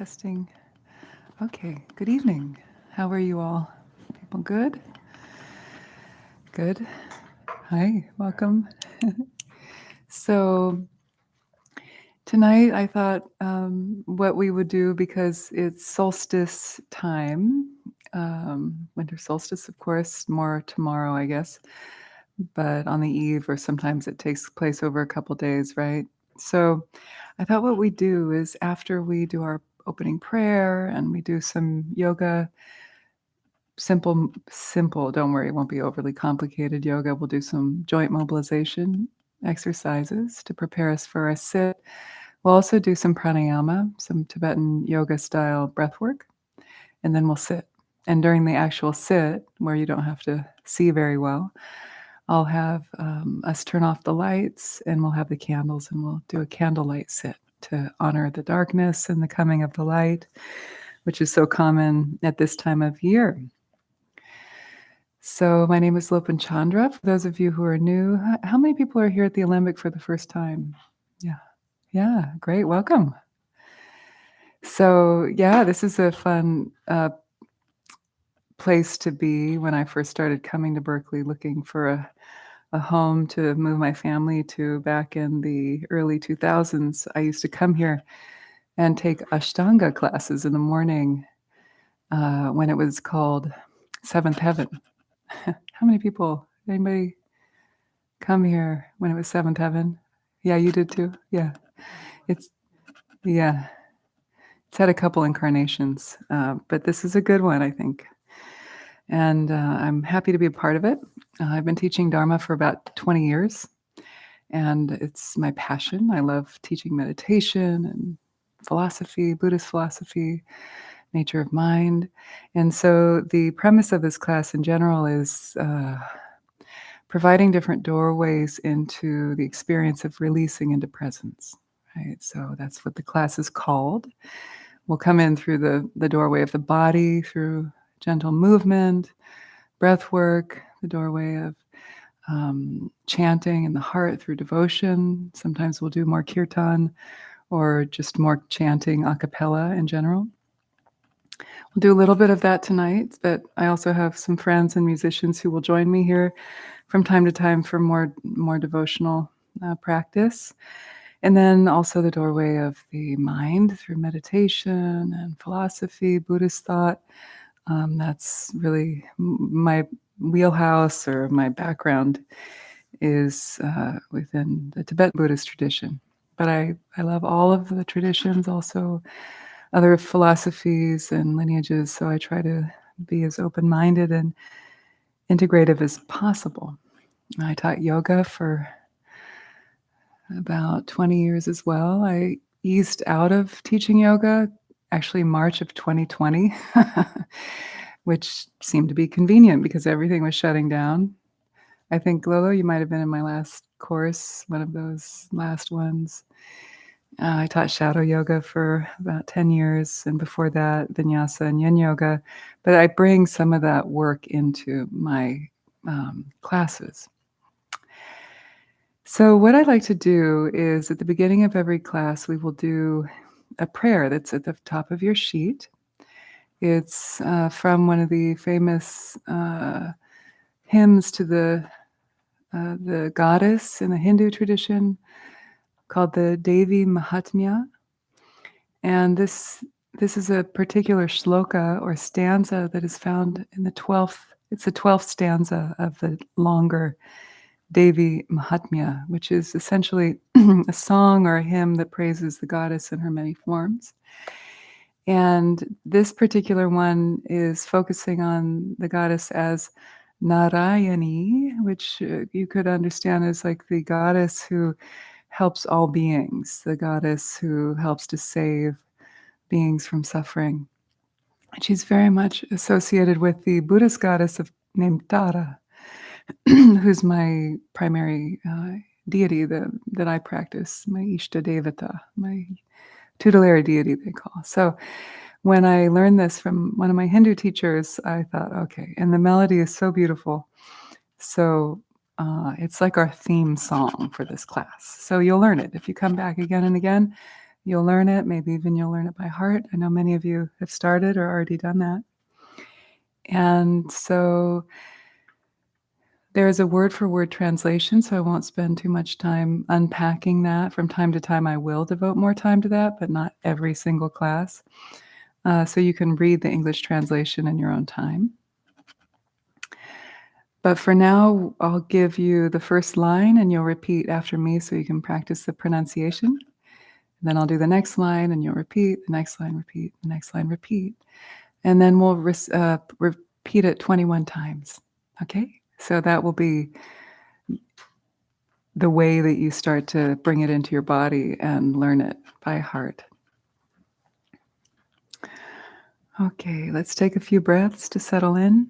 Testing. Okay, good evening. How are you all? People good? Good. Hi, welcome. So, tonight I thought what we would do, because it's solstice time, winter solstice, of course, more tomorrow, I guess, but on the eve, or sometimes it takes place over a couple days, right? So, I thought what we do is after we do our opening prayer and we do some yoga. Simple, don't worry, it won't be overly complicated yoga. We'll do some joint mobilization exercises to prepare us for a sit. We'll also do some pranayama, some Tibetan yoga style breath work, and then we'll sit. And during the actual sit, where you don't have to see very well, I'll have us turn off the lights and we'll have the candles and we'll do a candlelight sit to honor the darkness and the coming of the light, which is so common at this time of year. So my name is Chandra. For those of you who are new, how many people are here at the Alembic for the first time? Yeah, great, welcome. So yeah, this is a fun place to be. When I first started coming to Berkeley looking for a home to move my family to back in the early 2000s, I used to come here and take Ashtanga classes in the morning when it was called Seventh Heaven. How many people, anybody come here when it was Seventh Heaven? Yeah, you did too? Yeah. It's, yeah. It's had a couple incarnations, but this is a good one, I think. And I'm happy to be a part of it. I've been teaching Dharma for about 20 years, and it's my passion. I love teaching meditation and philosophy, Buddhist philosophy, nature of mind. And so the premise of this class in general is providing different doorways into the experience of releasing into presence. Right? So that's what the class is called. We'll come in through the doorway of the body, through gentle movement, breath work, the doorway of chanting in the heart through devotion. Sometimes we'll do more kirtan or just more chanting a cappella in general. We'll do a little bit of that tonight, but I also have some friends and musicians who will join me here from time to time for more devotional practice. And then also the doorway of the mind through meditation and philosophy, Buddhist thought. That's really my wheelhouse, or my background is within the Tibetan Buddhist tradition. But I love all of the traditions, also other philosophies and lineages, so I try to be as open-minded and integrative as possible. I taught yoga for about 20 years as well. I eased out of teaching yoga, actually March of 2020, which seemed to be convenient because everything was shutting down. I think, Lolo, you might have been in my last course, one of those last ones. I taught shadow yoga for about 10 years, and before that, vinyasa and yin yoga. But I bring some of that work into my classes. So what I'd like to do is, at the beginning of every class, we will do a prayer that's at the top of your sheet. It's from one of the famous hymns to the goddess in the Hindu tradition, called the Devi Mahatmya. And this is a particular shloka or stanza that is found in the 12th. It's the 12th stanza of the longer Devi Mahatmya, which is essentially a song or a hymn that praises the goddess in her many forms. And this particular one is focusing on the goddess as Narayani, which you could understand as like the goddess who helps all beings, the goddess who helps to save beings from suffering. And she's very much associated with the Buddhist goddess named Tara, who's my primary deity that I practice, my Ishta Devata, my tutelary deity, they call. So when I learned this from one of my Hindu teachers, I thought, okay, and the melody is so beautiful. So it's like our theme song for this class. So you'll learn it. If you come back again and again, You'll learn it. Maybe even you'll learn it by heart. I know many of you have started or already done that. And so there is a word-for-word translation, so I won't spend too much time unpacking that. From time to time, I will devote more time to that, but not every single class. So you can read the English translation in your own time. But for now, I'll give you the first line and you'll repeat after me so you can practice the pronunciation. And then I'll do the next line and you'll repeat, the next line, repeat, the next line, repeat. And then we'll repeat it 21 times. Okay? So that will be the way that you start to bring it into your body and learn it by heart. Okay, let's take a few breaths to settle in.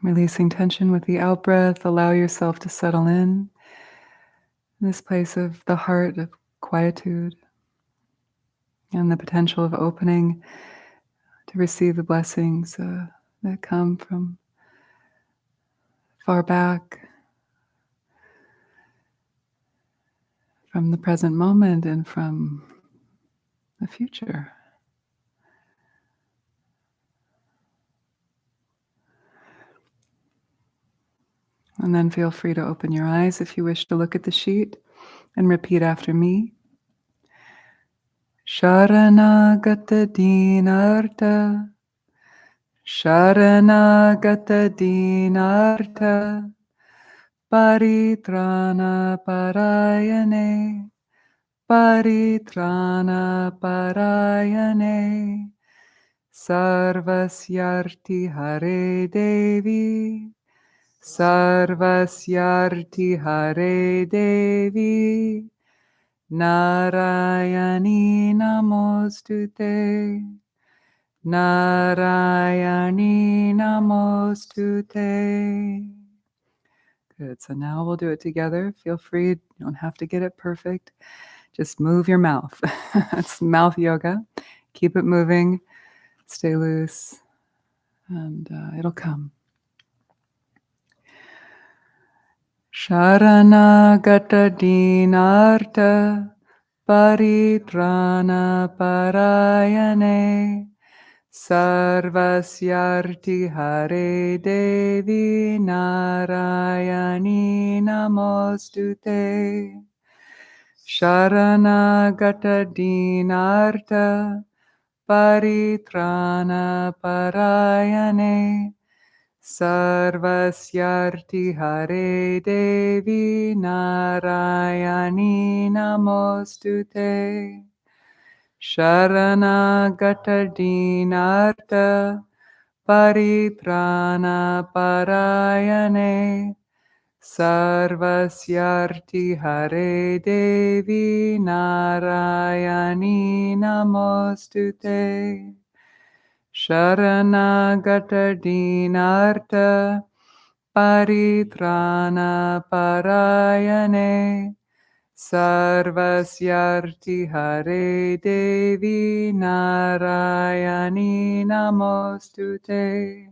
Releasing tension with the out-breath, allow yourself to settle in this place of the heart, of quietude, and the potential of opening to receive the blessings that come from far back, from the present moment, and from the future. And then feel free to open your eyes if you wish to look at the sheet and repeat after me. Sharanagata dinarta, Sharanagata dinarta, Paritrana parayane, Paritrana parayane, Sarvasyarti Hare Devi, Sarvasyarti Hare Devi, Narayani Namostute, Narayani Namostute. Good. So now we'll do it together. Feel free. You don't have to get it perfect. Just move your mouth. It's mouth yoga. Keep it moving. Stay loose. And it'll come. Sharanagata dinarta paritrana parayane sarvasyarti hare devi narayani namostute. Sharanagata dinarta paritrana parayane Sarvasyarti Hare Devi Narayani Namostute. Sharanagata dinarta paritrana parayane Sarvasyarti Hare Devi Narayani Namostute. Sharanagata dinarta paritrana parayane Sarvasyarti Hare Devi Narayani Namostute.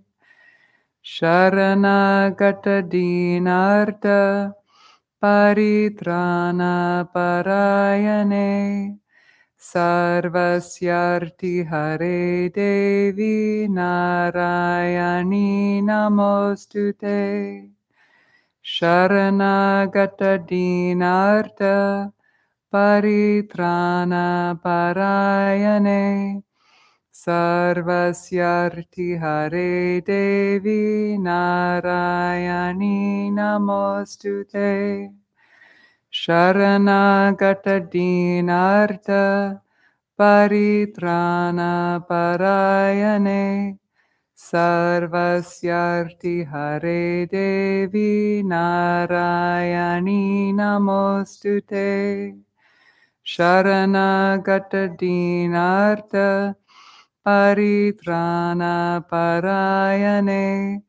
Sharanagata dinarta paritrana parayane Sarvasyarti Hare Devi Narayani Namostute. Sharanagata dinarta paritrana parayane Sarvasyarti Hare Devi Narayani Namostute. Sharanagata dinarta paritrana parayane Sarvasyarti Hare Devi Narayani Namostute. Sharanagata dinarta paritrana parayane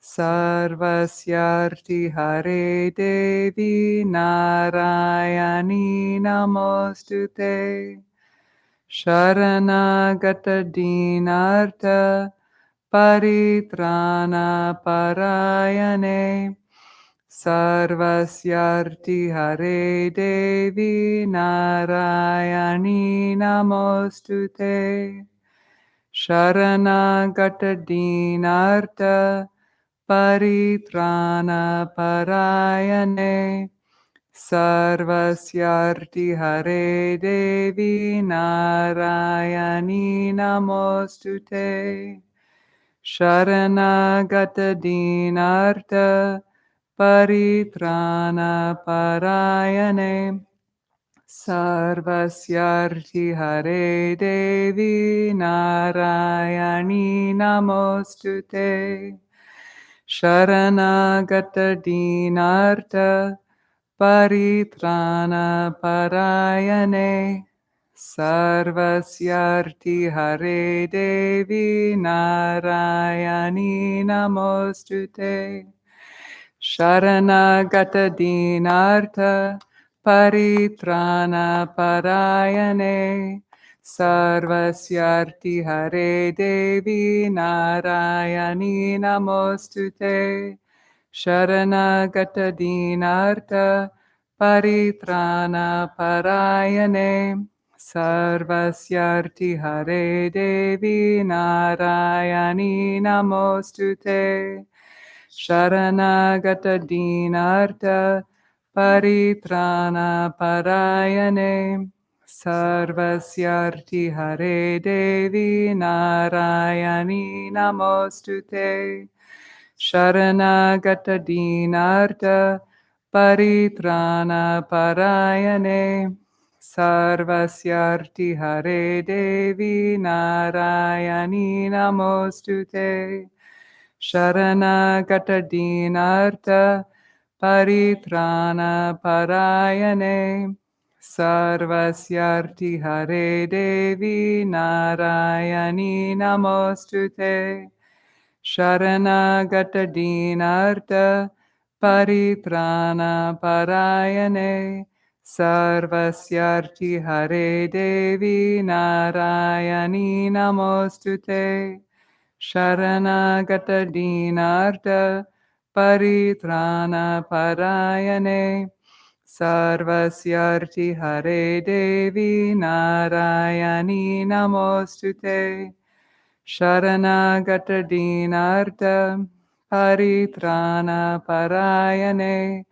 Sarvasyarti Hare Devi Narayani Namostute. Sharanagata dinartha paritrana parayane sarvasyarti hare devi narayani namostute. Sharanagata dinartha paritrana parayane sarvasyarti hare devi narayani namostute. Sharanagata dinartha paritrana parayane sarvasyarti hare devi narayani namostute. Sharanagata dinartha paritrana parayane sarvasyarti hare devi narayani namostute. Sharanagata dinartha paritrana parayane sarvasyarti hare devi narayani namostute. Sharanagata dinartha paritrana parayane sarvasyarti hare devi narayani namostute. Sharanagata dinartha paritrana parayane sarvasyarti hare devi narayani namostute. Sharanagata dinartha paritrana parayane sarvasyarti hare devi narayani namostute. Sharanagata dinartha paritrana parayane sarvasyarti hare devi narayani namostute. Sharanagata dinartha paritrana parayane sarvasyarti hare devi narayani namostute. Sharanagata dinartha paritrana parayane sarvasyarti hare devi narayani namostute. Sharanagata dinartha paritrana parayane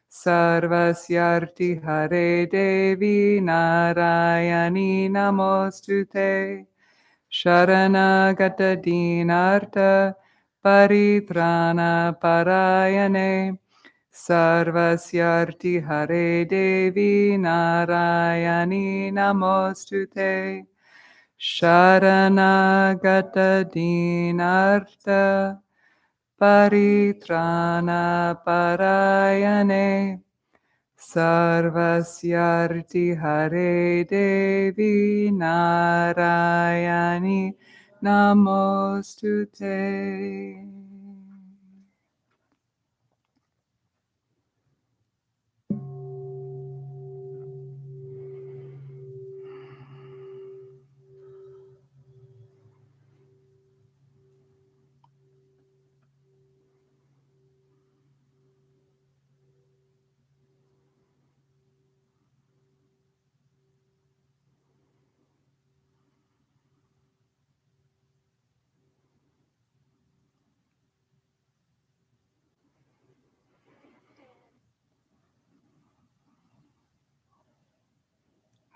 sarvasyarti hare devi narayani namostute. Sharanagata dinartha paritrana parayane sarvasyarti hare devi narayani namostute. Sharanagata dinartha paritrana parayane sarvasyarti hare devi narayani namostute.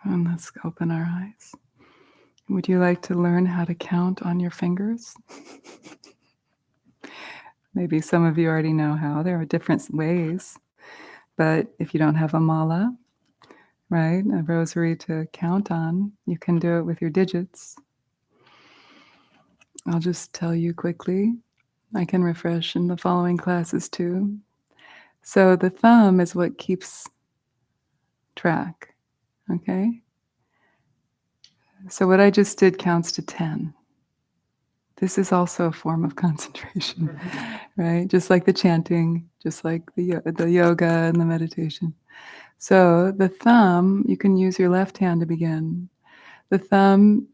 And let's open our eyes. Would you like to learn how to count on your fingers? Maybe some of you already know how. There are different ways. But if you don't have a mala, right, a rosary to count on, you can do it with your digits. I'll just tell you quickly. I can refresh in the following classes too. So the thumb is what keeps track, okay? So what I just did counts to 10. This is also a form of concentration, right? Just like the chanting, just like the yoga and the meditation. So the thumb, you can use your left hand to begin. The thumb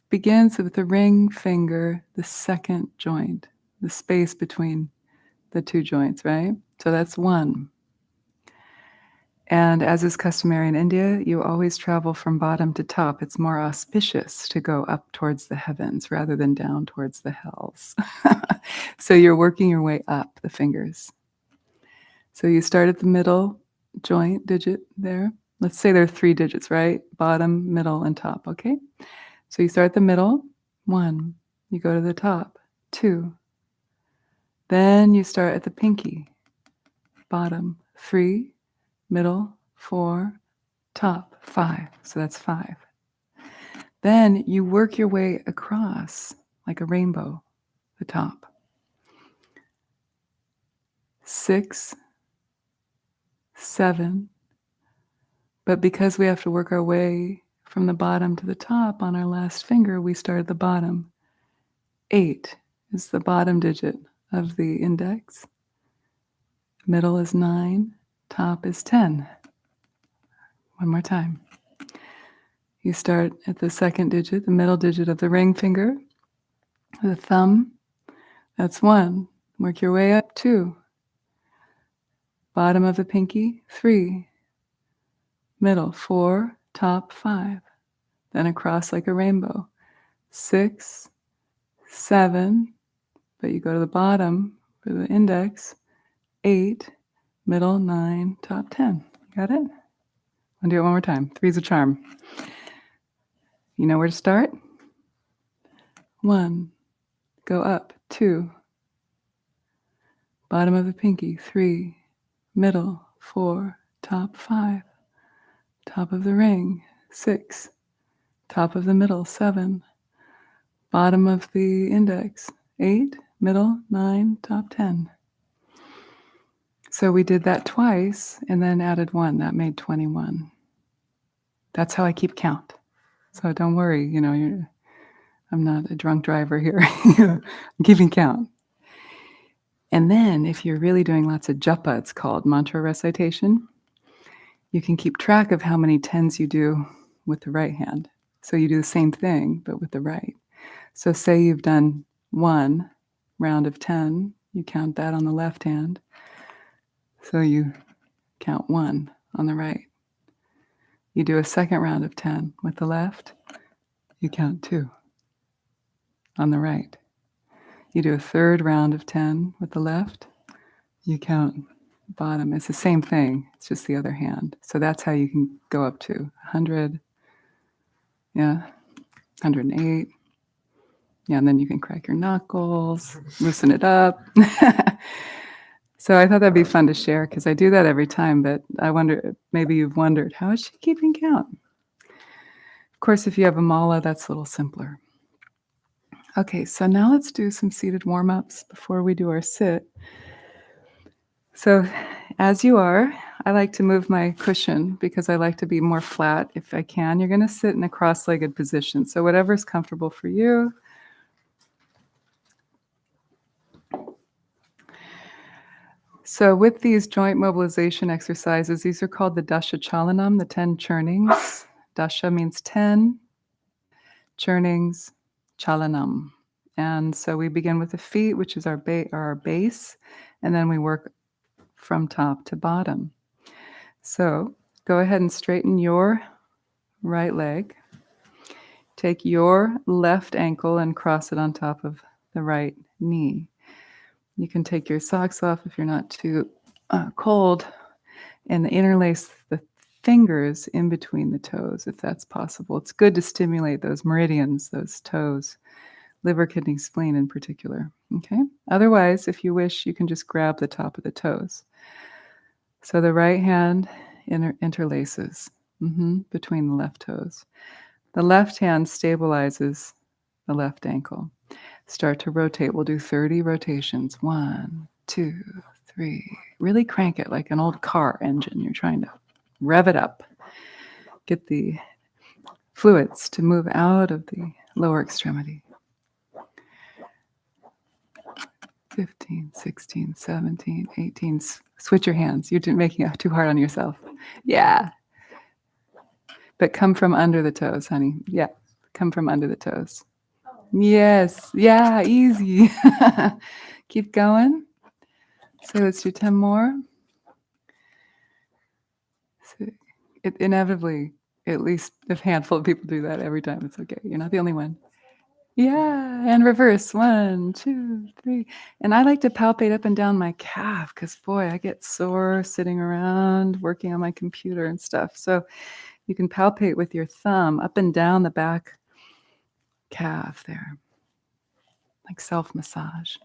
begins with the ring finger, the second joint, the space between the two joints, right? So that's 1. And as is customary in India, you always travel from bottom to top. It's more auspicious to go up towards the heavens rather than down towards the hells. So you're working your way up the fingers. So you start at the middle joint digit there. Let's say there are 3 digits, right? Bottom, middle, and top, okay? So you start at the middle, 1. You go to the top, 2. Then you start at the pinky, bottom, 3, middle, 4, top, 5. So that's 5. Then you work your way across like a rainbow, the top. 6, 7. But because we have to work our way from the bottom to the top on our last finger, we start at the bottom. 8 is the bottom digit of the index. Middle is 9. Top is 10. One more time. You start at the second digit, the middle digit of the ring finger. The thumb, that's 1. Work your way up, 2. Bottom of the pinky, 3. Middle, 4. Top, 5. Then across like a rainbow. 6, 7. But you go to the bottom for the index. 8. Middle, 9. Top, 10. Got it? I'll do it one more time. 3's a charm. You know where to start? 1. Go up. 2. Bottom of the pinky. 3. Middle. 4. Top. 5. Top of the ring. 6. Top of the middle. 7. Bottom of the index. 8. Middle. 9. Top. 10. So we did that twice and then added 1. That made 21. That's how I keep count. So don't worry, I'm not a drunk driver here. I'm keeping count. And then if you're really doing lots of japa, it's called mantra recitation, you can keep track of how many 10s you do with the right hand. So you do the same thing, but with the right. So say you've done 1 round of 10, you count that on the left hand. So you count 1 on the right. You do a second round of 10 with the left, you count 2 on the right. You do a third round of 10 with the left, you count bottom. It's the same thing, it's just the other hand. So that's how you can go up to 100, 108. Yeah, and then you can crack your knuckles, loosen it up. So I thought that'd be fun to share because I do that every time, but I wonder, maybe you've wondered, how is she keeping count? Of course, if you have a mala, that's a little simpler. Okay, so now let's do some seated warm-ups before we do our sit. So as you are, I like to move my cushion because I like to be more flat if I can. You're going to sit in a cross-legged position. So whatever's comfortable for you. So with these joint mobilization exercises, these are called the dasha chalanam, the 10 churnings. Dasha means 10, churnings, chalanam. And so we begin with the feet, which is our base, and then we work from top to bottom. So go ahead and straighten your right leg. Take your left ankle and cross it on top of the right knee. You can take your socks off if you're not too cold and interlace the fingers in between the toes if that's possible. It's good to stimulate those meridians, those toes, liver, kidney, spleen in particular. Okay. Otherwise, if you wish, you can just grab the top of the toes. So the right hand interlaces between the left toes. The left hand stabilizes the left ankle. Start to rotate. We'll do 30 rotations. 1, 2, 3. Really crank it like an old car engine. You're trying to rev it up. Get the fluids to move out of the lower extremity. 15, 16, 17, 18. Switch your hands. You're making it too hard on yourself. Yeah. But come from under the toes, honey. Yeah, come from under the toes. Yes, yeah, easy. Keep going. So let's do 10 more. So it inevitably, at least a handful of people do that every time. It's okay. You're not the only one. Yeah, and reverse. 1, 2, 3. And I like to palpate up and down my calf because, boy, I get sore sitting around working on my computer and stuff. So you can palpate with your thumb up and down the back calf there, like self-massage.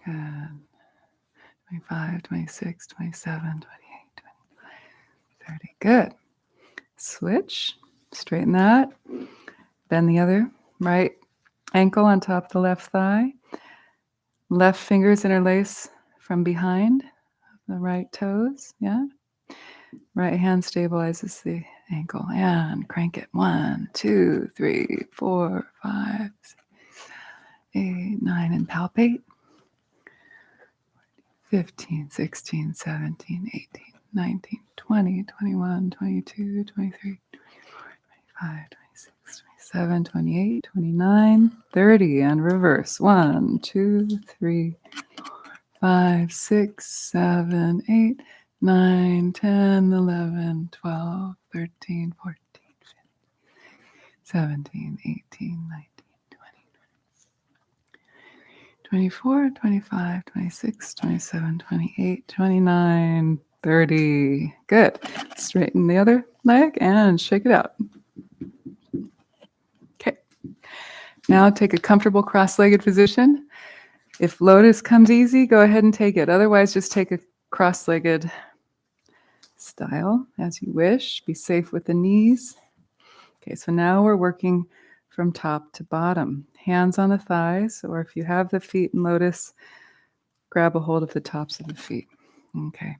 Good. 25, 26, 27, 28, 29, 30. Good. Switch. Straighten that. Bend the other right ankle on top of the left thigh. Left fingers interlace from behind the right toes. Yeah. Right hand stabilizes the ankle and crank it. 1, 2, 3, 4, 5, 6, 8, 9, and palpate. 15, 16, 17, 18, 19, 20, 21, 22, 23, 25, 26, 27, 28, 29, 30, and reverse. 1, 2, 3, 5, 6, 7, 8, 9, 10, 11, 12, 13, 14, 15, 17, 18, 19, 20, 24, 25, 26, 27, 28, 29, 30. Good. Straighten the other leg and shake it out. Okay. Now take a comfortable cross-legged position. If lotus comes easy, go ahead and take it. Otherwise, just take a cross-legged style as you wish. Be safe with the knees. Okay, so now we're working from top to bottom. Hands on the thighs, or if you have the feet in lotus, grab a hold of the tops of the feet. Okay.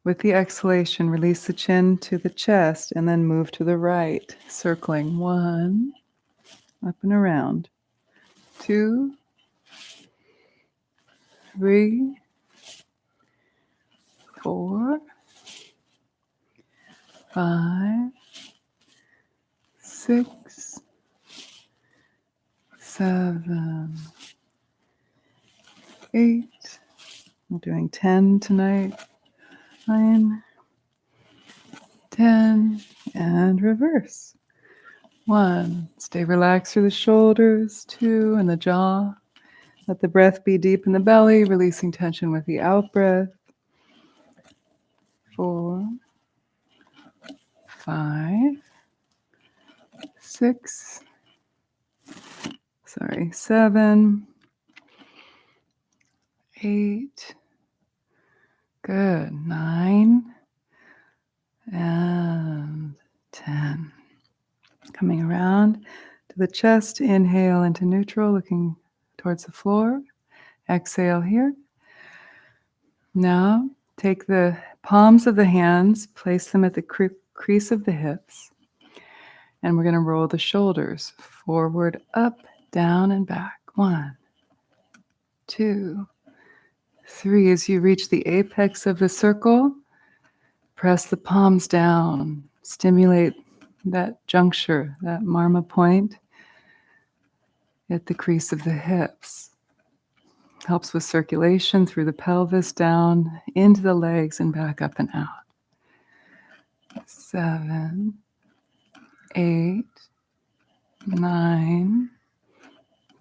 With the exhalation, release the chin to the chest and then move to the right, circling 1, up and around, 2, 3, 4, 5, 6, 7, 8. We're doing 10 tonight. 9, 10, and reverse. 1, stay relaxed through the shoulders. 2, in the jaw. Let the breath be deep in the belly, releasing tension with the out breath. 4, 5, 6, 7, 8. Good. 9 and 10. Coming around to the chest, inhale into neutral, looking towards the floor. Exhale here. Now take the palms of the hands, place them at the crease of the hips, and we're going to roll the shoulders forward, up, down, and back. 1, 2, 3. As you reach the apex of the circle, press the palms down, stimulate that juncture, that marma point at the crease of the hips. Helps with circulation through the pelvis, down into the legs and back up and out. 7, 8, 9,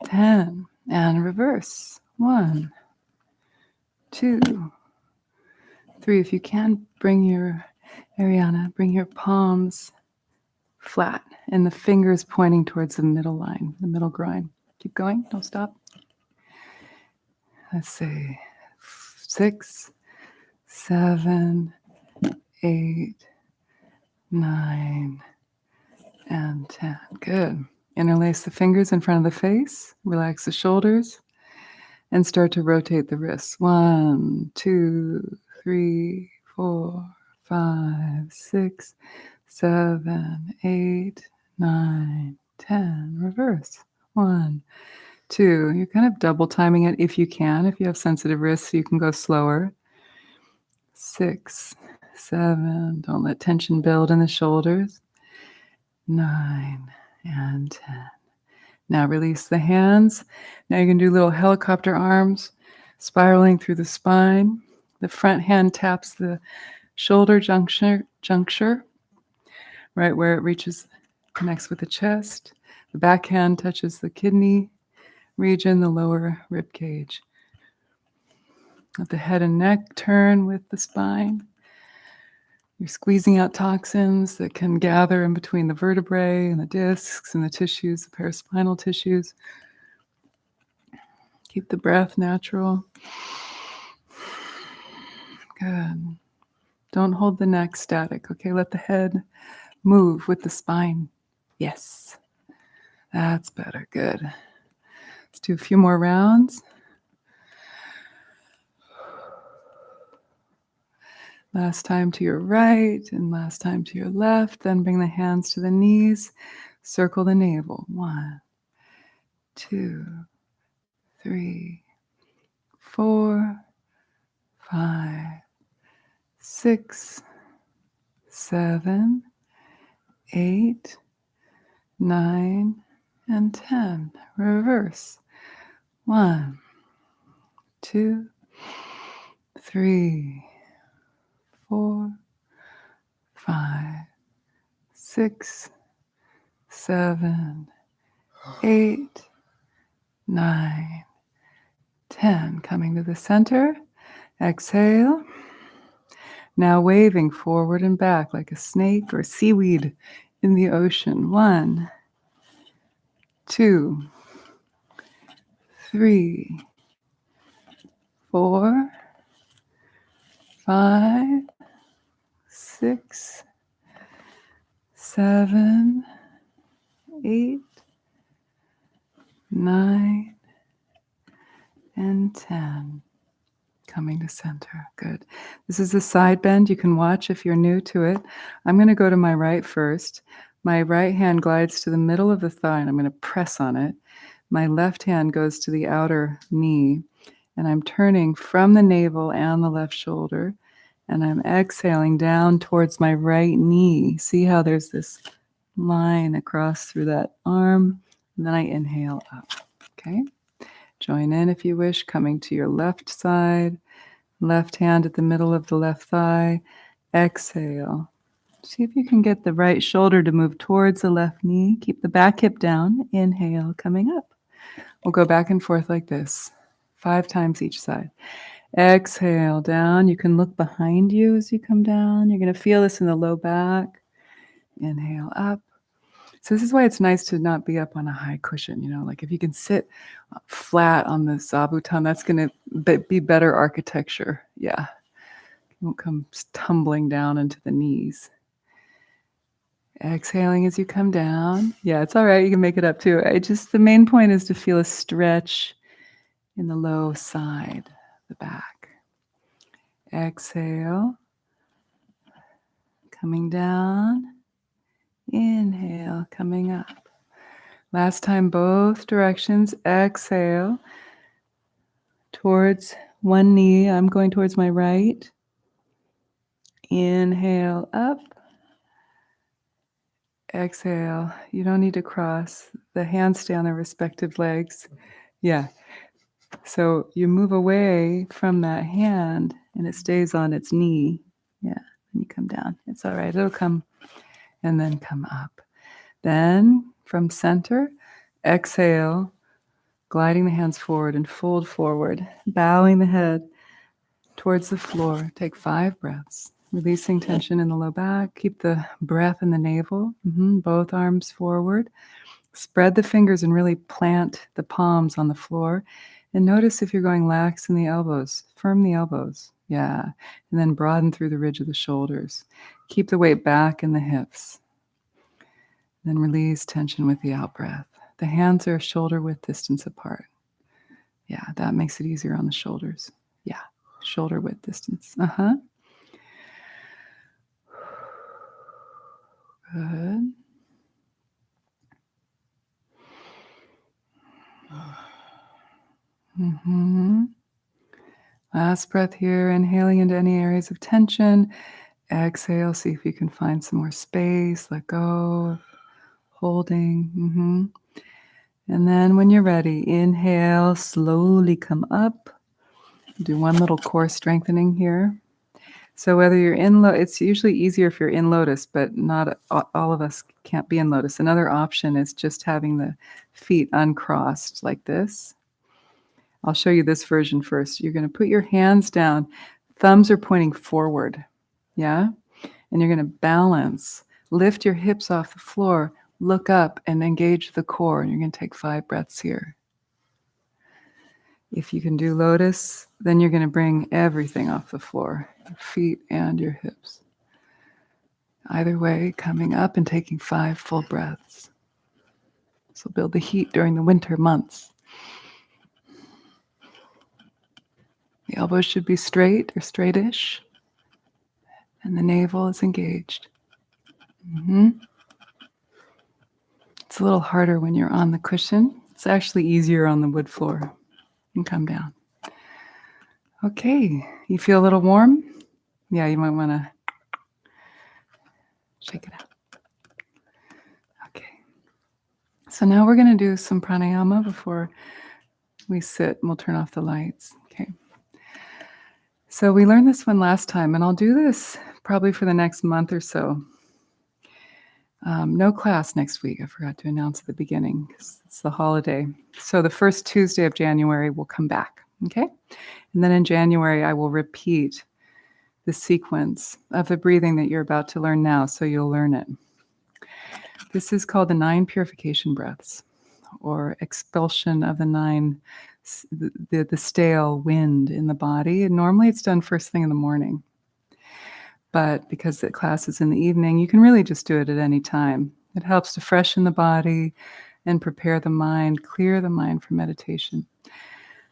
10, and reverse. 1, 2, 3. If you can, bring your palms flat and the fingers pointing towards the middle line, the middle groin. Keep going, don't stop. Let's say 6, 7, 8, 9, and 10. Good. Interlace the fingers in front of the face, relax the shoulders, and start to rotate the wrists. 1, 2, 3, 4, 5, 6, 7, 8, 9, 10. Reverse. 1, 2. You're kind of double timing it if you can. If you have sensitive wrists, you can go slower. 6, 7. Don't let tension build in the shoulders. 9 and 10. Now release the hands. Now you can do little helicopter arms spiraling through the spine. The front hand taps the shoulder juncture, right where it reaches, connects with the chest. The back hand touches the kidney region, the lower rib cage. Let the head and neck turn with the spine. You're squeezing out toxins that can gather in between the vertebrae and the discs and the tissues, the paraspinal tissues. Keep the breath natural. Good. Don't hold the neck static, okay? Let the head move with the spine. Yes. That's better. Good. Let's do a few more rounds. Last time to your right and last time to your left. Then bring the hands to the knees. Circle the navel. 1, 2, 3, 4, 5, 6, 7, 8, 9, and 10. Reverse. 1, 2, 3, 4, 5, 6, 7, 8, 9, 10. Coming to the center. Exhale. Now waving forward and back like a snake or seaweed in the ocean. 1, 2, 3, 4, 5, 6, 7, 8, 9, and 10. Coming to center. Good. This is a side bend. You can watch if you're new to it. I'm going to go to my right first. My right hand glides to the middle of the thigh, and I'm going to press on it. My left hand goes to the outer knee, and I'm turning from the navel and the left shoulder, and I'm exhaling down towards my right knee. See how there's this line across through that arm, and then I inhale up. Okay? Join in if you wish, coming to your left side, left hand at the middle of the left thigh. Exhale. See if you can get the right shoulder to move towards the left knee. Keep the back hip down. Inhale, coming up. We'll go back and forth like this, 5 times each side. Exhale, down. You can look behind you as you come down. You're going to feel this in the low back. Inhale, up. So this is why it's nice to not be up on a high cushion. Like if you can sit flat on the zabuton, that's going to be better architecture. Yeah. You won't come tumbling down into the knees. Exhaling as you come down. Yeah, it's all right. You can make it up too. The main point is to feel a stretch in the low side, the back. Exhale. Coming down. Inhale, coming up. Last time, both directions. Exhale towards one knee. I'm going towards my right. Inhale up. Exhale. You don't need to cross. The hands stay on their respective legs. Yeah. So you move away from that hand and it stays on its knee. Yeah. And you come down. It's all right. It'll come and then come up. Then from center, exhale, gliding the hands forward and fold forward, bowing the head towards the floor. Take 5 breaths, releasing tension in the low back. Keep the breath in the navel. Both arms forward. Spread the fingers and really plant the palms on the floor. And notice if you're going lax in the elbows. Firm the elbows. Yeah. And then broaden through the ridge of the shoulders. Keep the weight back in the hips. Then release tension with the out breath. The hands are shoulder width distance apart. Yeah, that makes it easier on the shoulders. Yeah, shoulder width distance. Good. Last breath here, inhaling into any areas of tension. Exhale, see if you can find some more space. Let go, holding. And then when you're ready, inhale, slowly come up. Do one little core strengthening here. So whether you're in it's usually easier if you're in lotus, but not all of us can't be in lotus. Another option is just having the feet uncrossed like this. I'll show you this version first. You're going to put your hands down. Thumbs are pointing forward. Yeah? And you're going to balance. Lift your hips off the floor. Look up and engage the core. And you're going to take 5 breaths here. If you can do lotus, then you're going to bring everything off the floor, your feet and your hips. Either way, coming up and taking 5 full breaths. This will build the heat during the winter months. The elbows should be straight or straightish, and the navel is engaged. It's a little harder when you're on the cushion. It's actually easier on the wood floor. And come down. Okay, you feel a little warm? Yeah, you might want to shake it out. Okay. So now we're going to do some pranayama before we sit, and we'll turn off the lights. Okay. So we learned this one last time, and I'll do this probably for the next month or so. No class next week. I forgot to announce at the beginning because it's the holiday. So the first Tuesday of January, we'll come back. Okay. And then in January, I will repeat the sequence of the breathing that you're about to learn now, so you'll learn it. This is called the 9 purification breaths, or expulsion of the 9, the stale wind in the body. And normally it's done first thing in the morning. But because the class is in the evening, you can really just do it at any time. It helps to freshen the body and prepare the mind, clear the mind for meditation.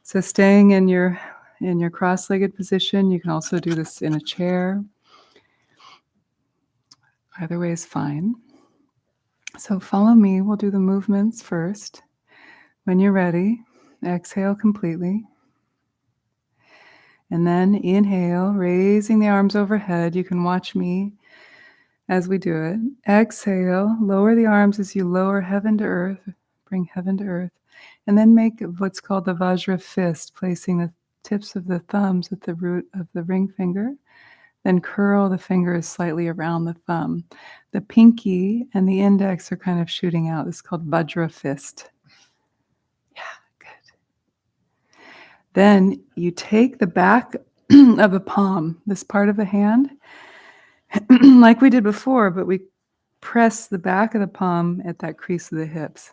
So staying in your cross-legged position, you can also do this in a chair. Either way is fine. So follow me. We'll do the movements first. When you're ready, exhale completely. And then inhale, raising the arms overhead. You can watch me as we do it. Exhale, lower the arms as you lower heaven to earth. Bring heaven to earth. And then make what's called the Vajra fist, placing the tips of the thumbs at the root of the ring finger. Then curl the fingers slightly around the thumb. The pinky and the index are kind of shooting out. This is called Vajra fist. Yeah, good. Then you take the back of the palm, this part of the hand, like we did before, but we press the back of the palm at that crease of the hips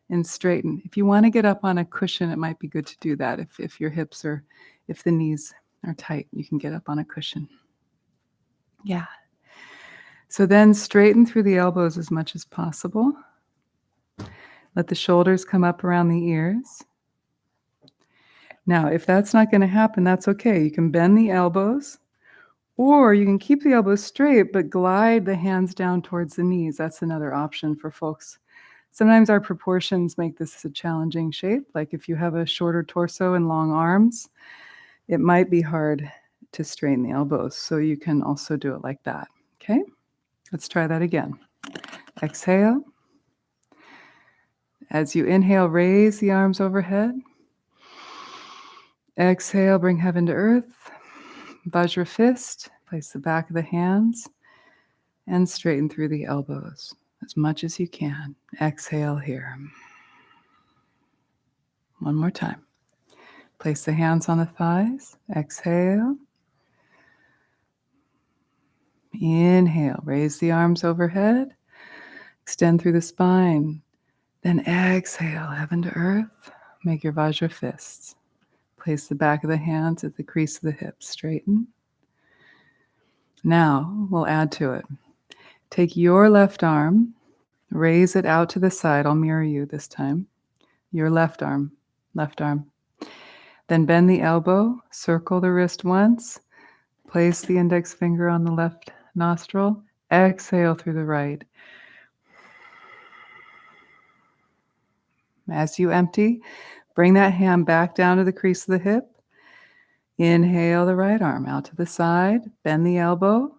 and straighten. If you want to get up on a cushion, it might be good to do that. If your hips are, if the knees are tight, you can get up on a cushion. Yeah. So then straighten through the elbows as much as possible. Let the shoulders come up around the ears. Now, if that's not going to happen, that's okay. You can bend the elbows, or you can keep the elbows straight, but glide the hands down towards the knees. That's another option for folks. Sometimes our proportions make this a challenging shape. Like if you have a shorter torso and long arms, it might be hard to straighten the elbows. So you can also do it like that. Okay, let's try that again. Exhale. As you inhale, raise the arms overhead. Exhale, bring heaven to earth. Vajra fist, place the back of the hands and straighten through the elbows as much as you can. Exhale here. One more time. Place the hands on the thighs. Exhale. Inhale, raise the arms overhead. Extend through the spine. Then exhale, heaven to earth. Make your Vajra fists. Place the back of the hands at the crease of the hips. Straighten. Now we'll add to it. Take your left arm, raise it out to the side. I'll mirror you this time. Your left arm. Then bend the elbow, circle the wrist once, place the index finger on the left nostril, exhale through the right. As you empty, bring that hand back down to the crease of the hip. Inhale the right arm out to the side, bend the elbow,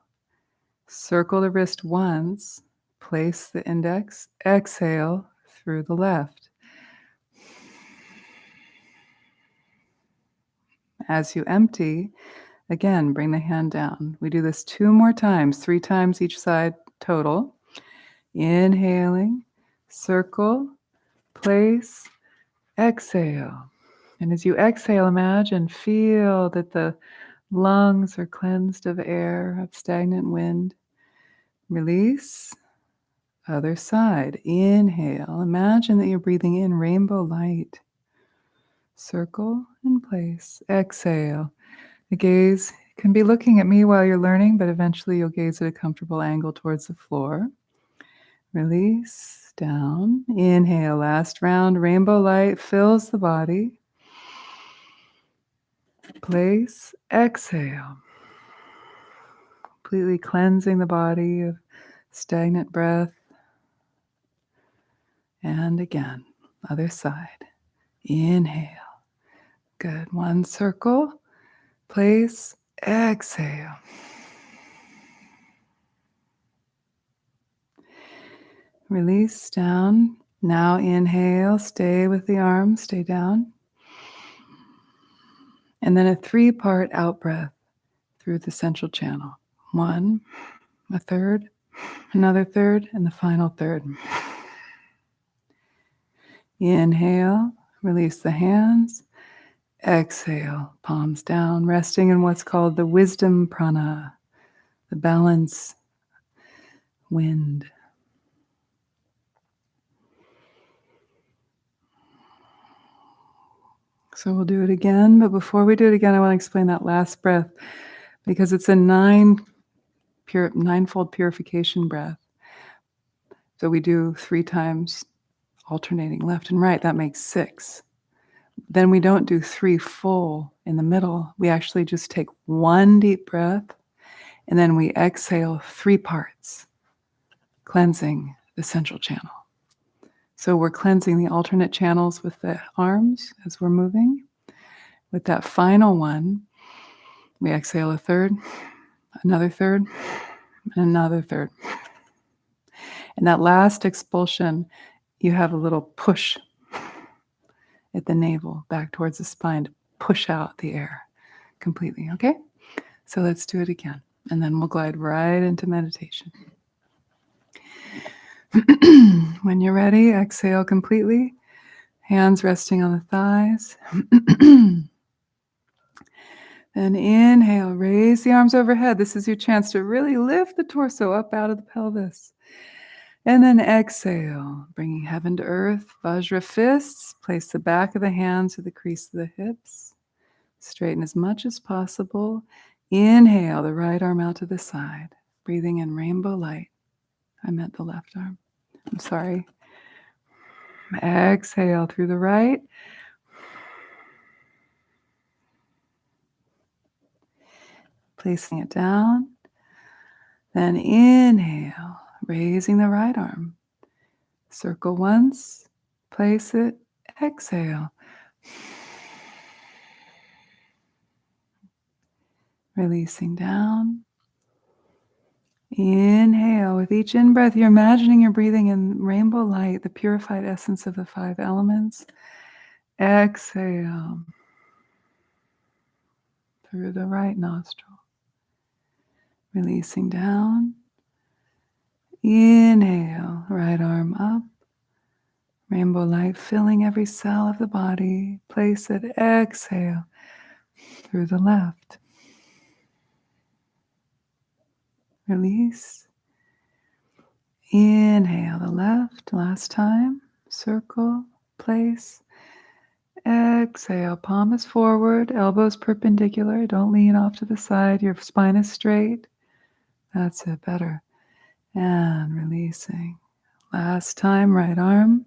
circle the wrist once, place the index, exhale through the left. As you empty, again, bring the hand down. We do this 2 more times, 3 times each side total. Inhaling, circle, place, exhale. And as you exhale, imagine, feel that the lungs are cleansed of air, of stagnant wind. Release. Other side. Inhale. Imagine that you're breathing in rainbow light. Circle and place. Exhale. The gaze can be looking at me while you're learning, but eventually you'll gaze at a comfortable angle towards the floor. Release. Down. Inhale. Last round. Rainbow light fills the body. Place. Exhale. Completely cleansing the body of stagnant breath. And again, other side. Inhale. Good. One circle. Place. Exhale. Release down. Now inhale. Stay with the arms. Stay down. And then a 3-part out breath through the central channel. 1, a third, another third, and the final third. Inhale. Release the hands. Exhale, palms down, resting in what's called the wisdom prana, the balance wind. So we'll do it again, but before we do it again, I want to explain that last breath because it's a ninefold purification breath. So we do 3 times alternating left and right. That makes 6. Then we don't do 3 full in the middle. We actually just take 1 deep breath and then we exhale 3 parts, cleansing the central channel. So we're cleansing the alternate channels with the arms as we're moving. With that final one, we exhale a third, another third, and another third. And that last expulsion, you have a little push at the navel, back towards the spine to push out the air completely, okay? So let's do it again. And then we'll glide right into meditation. When you're ready, exhale completely. Hands resting on the thighs. Then inhale, raise the arms overhead. This is your chance to really lift the torso up out of the pelvis. And then exhale, bringing heaven to earth. Vajra fists. Place the back of the hands to the crease of the hips. Straighten as much as possible. Inhale, the right arm out to the side. Breathing in rainbow light. I meant the left arm. I'm sorry. Exhale through the right. Placing it down. Then inhale, raising the right arm. Circle once, place it, exhale. Releasing down. Inhale. With each in-breath, you're imagining you're breathing in rainbow light, the purified essence of the 5 elements. Exhale through the right nostril. Releasing down. Inhale, right arm up. Rainbow light filling every cell of the body. Place it, exhale through the left. Release. Inhale the left, last time. Circle, place. Exhale, palm is forward, elbows perpendicular. Don't lean off to the side. Your spine is straight. That's it, better. And releasing. Last time, right arm.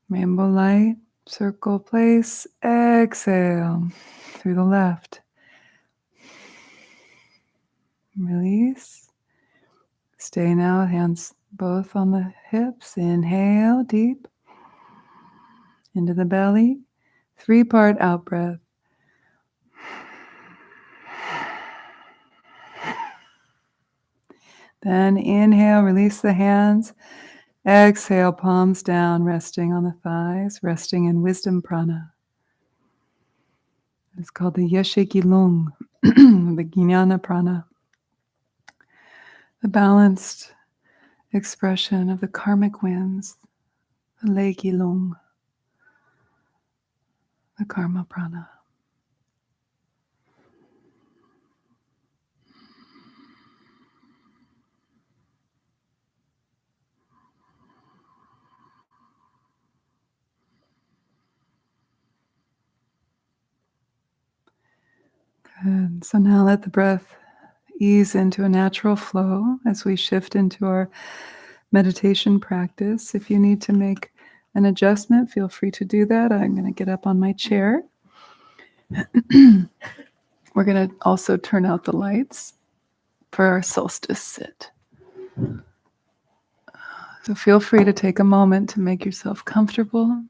Rainbow light, circle, place. Exhale through the left. Release. Stay now, hands both on the hips. Inhale, deep. Into the belly. 3-part out breath. Then inhale, release the hands. Exhale, palms down, resting on the thighs, resting in wisdom prana. It's called the Yeshe Gilung, the Jnana prana, the balanced expression of the karmic winds, the Le Gilung, the karma prana. Good. So now let the breath ease into a natural flow as we shift into our meditation practice. If you need to make an adjustment, feel free to do that. I'm going to get up on my chair. We're going to also turn out the lights for our solstice sit. So feel free to take a moment to make yourself comfortable,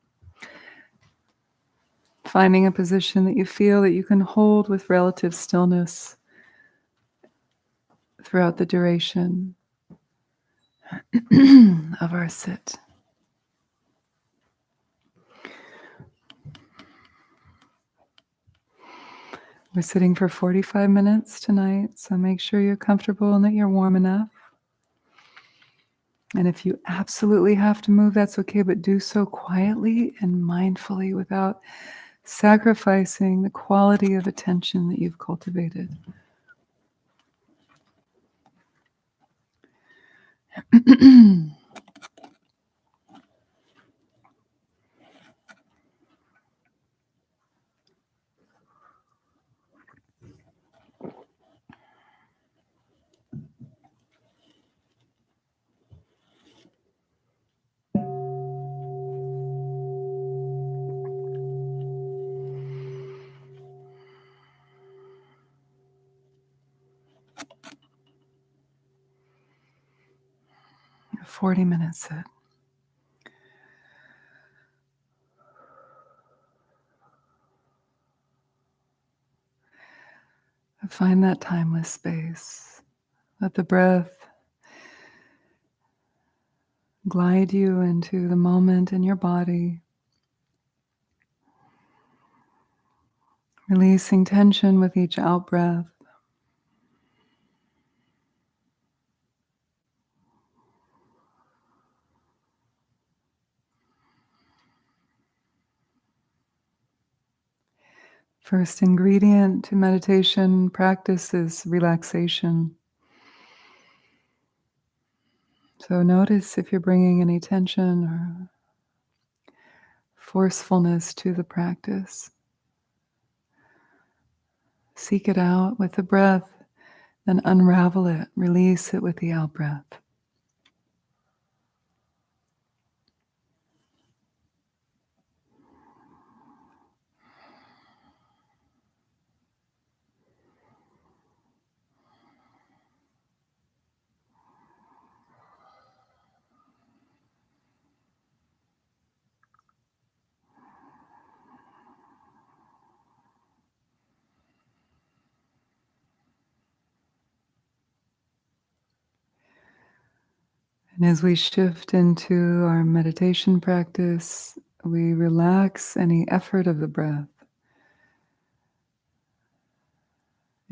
finding a position that you feel that you can hold with relative stillness throughout the duration of our sit. We're sitting for 45 minutes tonight, so make sure you're comfortable and that you're warm enough. And if you absolutely have to move, that's okay, but do so quietly and mindfully without sacrificing the quality of attention that you've cultivated. 40 minutes sit. Find that timeless space. Let the breath glide you into the moment in your body, releasing tension with each out-breath. First ingredient to meditation practice is relaxation. So notice if you're bringing any tension or forcefulness to the practice. Seek it out with the breath, then unravel it, release it with the out-breath. And as we shift into our meditation practice, we relax any effort of the breath.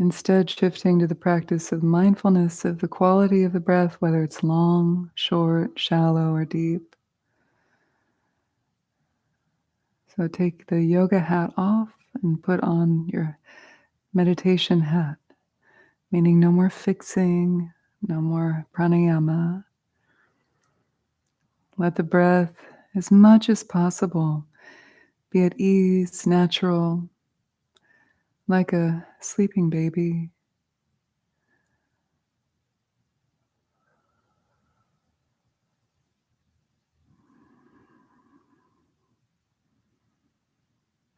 Instead, shifting to the practice of mindfulness of the quality of the breath, whether it's long, short, shallow, or deep. So take the yoga hat off and put on your meditation hat, meaning no more fixing, no more pranayama. Let the breath, as much as possible, be at ease, natural, like a sleeping baby.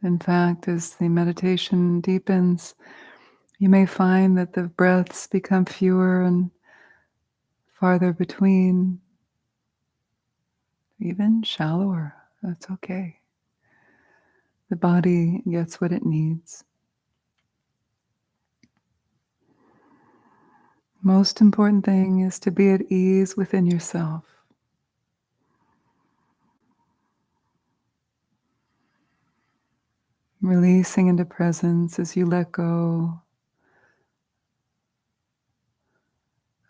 In fact, as the meditation deepens, you may find that the breaths become fewer and farther between, even shallower. That's okay. The body gets what it needs. Most important thing is to be at ease within yourself. Releasing into presence as you let go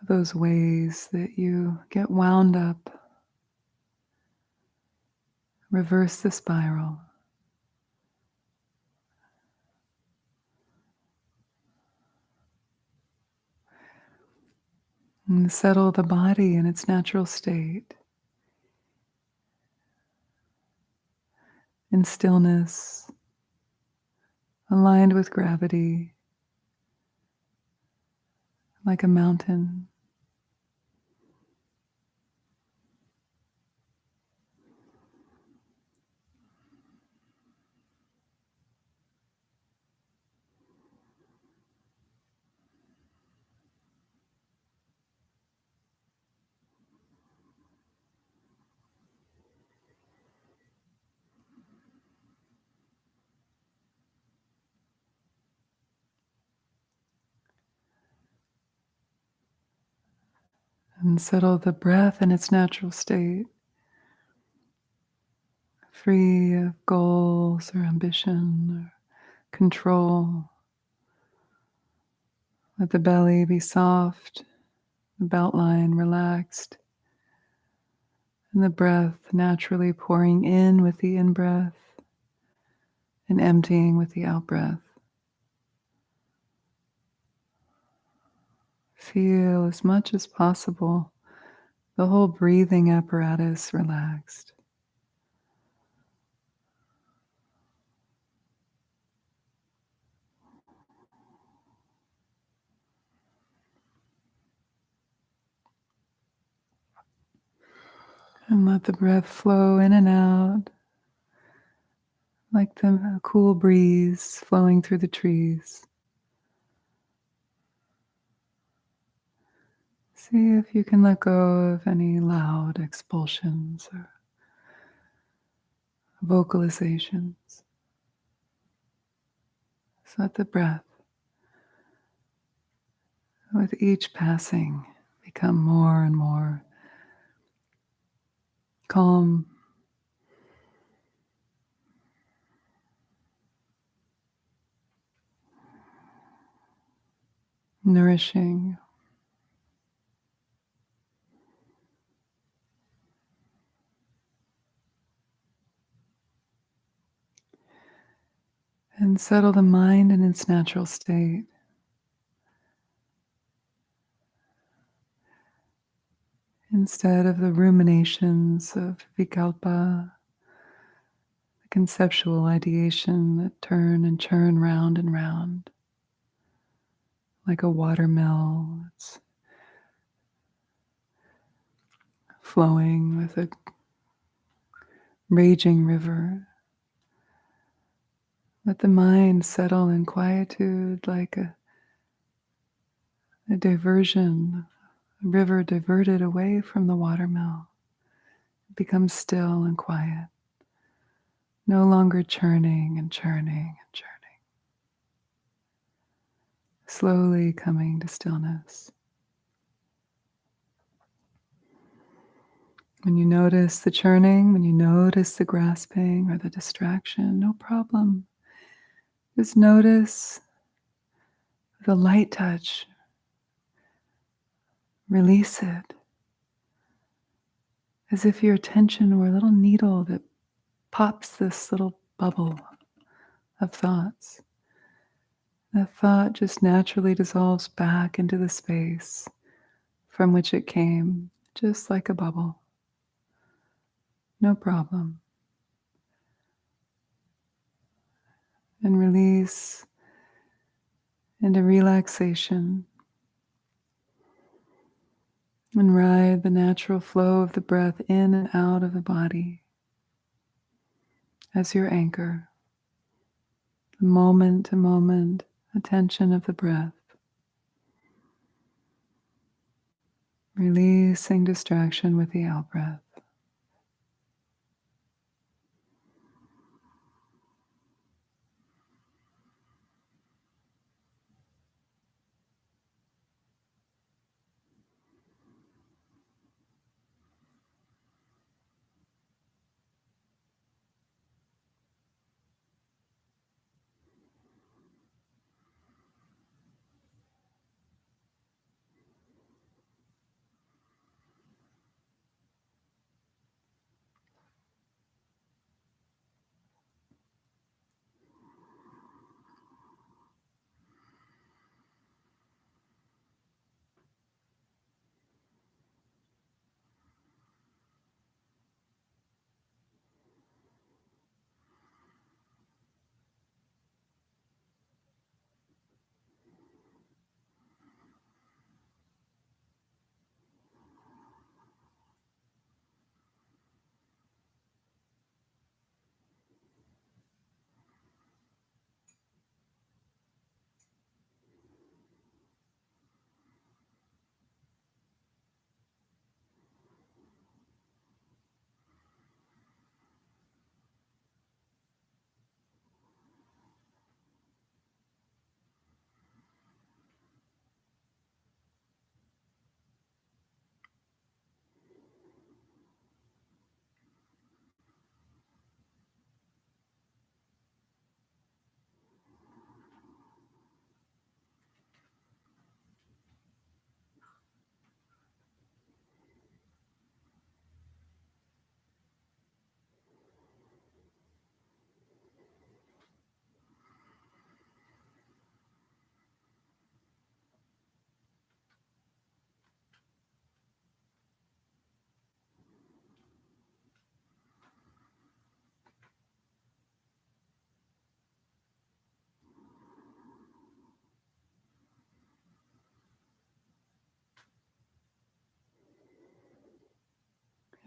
of those ways that you get wound up. Reverse the spiral. And settle the body in its natural state. In stillness, aligned with gravity, like a mountain. And settle the breath in its natural state, free of goals or ambition or control. Let the belly be soft, the belt line relaxed, and the breath naturally pouring in with the in-breath and emptying with the out-breath. Feel as much as possible the whole breathing apparatus relaxed. And let the breath flow in and out like the cool breeze flowing through the trees. See if you can let go of any loud expulsions or vocalizations. So let the breath, with each passing, become more and more calm, nourishing. And settle the mind in its natural state. Instead of the ruminations of vikalpa, the conceptual ideation that turn and churn round and round, like a watermill, it's flowing with a raging river. Let the mind settle in quietude like a diversion, a river diverted away from the watermill. It becomes still and quiet, no longer churning and churning and churning. Slowly coming to stillness. When you notice the churning, when you notice the grasping or the distraction, no problem. Just notice the light touch. Release it. As if your attention were a little needle that pops this little bubble of thoughts. That thought just naturally dissolves back into the space from which it came, just like a bubble. No problem. And release into relaxation. And ride the natural flow of the breath in and out of the body as your anchor. The moment to moment attention of the breath. Releasing distraction with the out breath.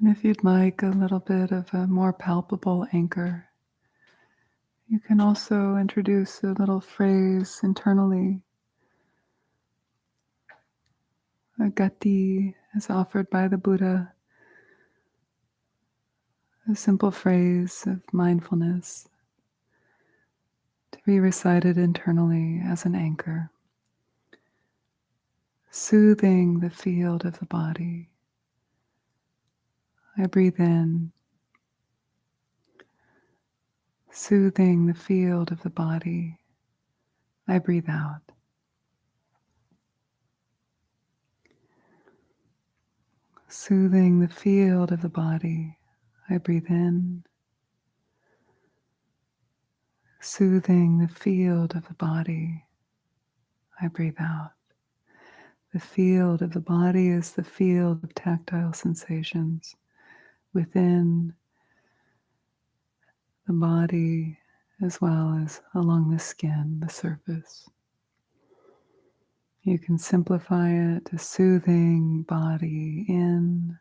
And if you'd like a little bit of a more palpable anchor, you can also introduce a little phrase internally, a gati as offered by the Buddha, a simple phrase of mindfulness to be recited internally as an anchor, soothing the field of the body. I breathe in, soothing the field of the body. I breathe out. Soothing the field of the body. I breathe in. Soothing the field of the body. I breathe out. The field of the body is the field of tactile sensations within the body as well as along the skin, the surface. You can simplify it to soothing body in,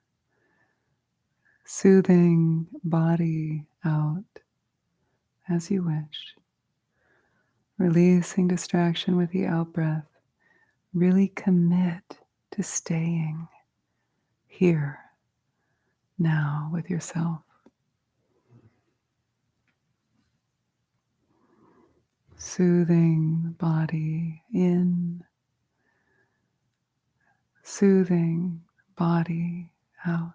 soothing body out as you wish. Releasing distraction with the out breath. Really commit to staying here now with yourself. Soothing the body in, soothing body out.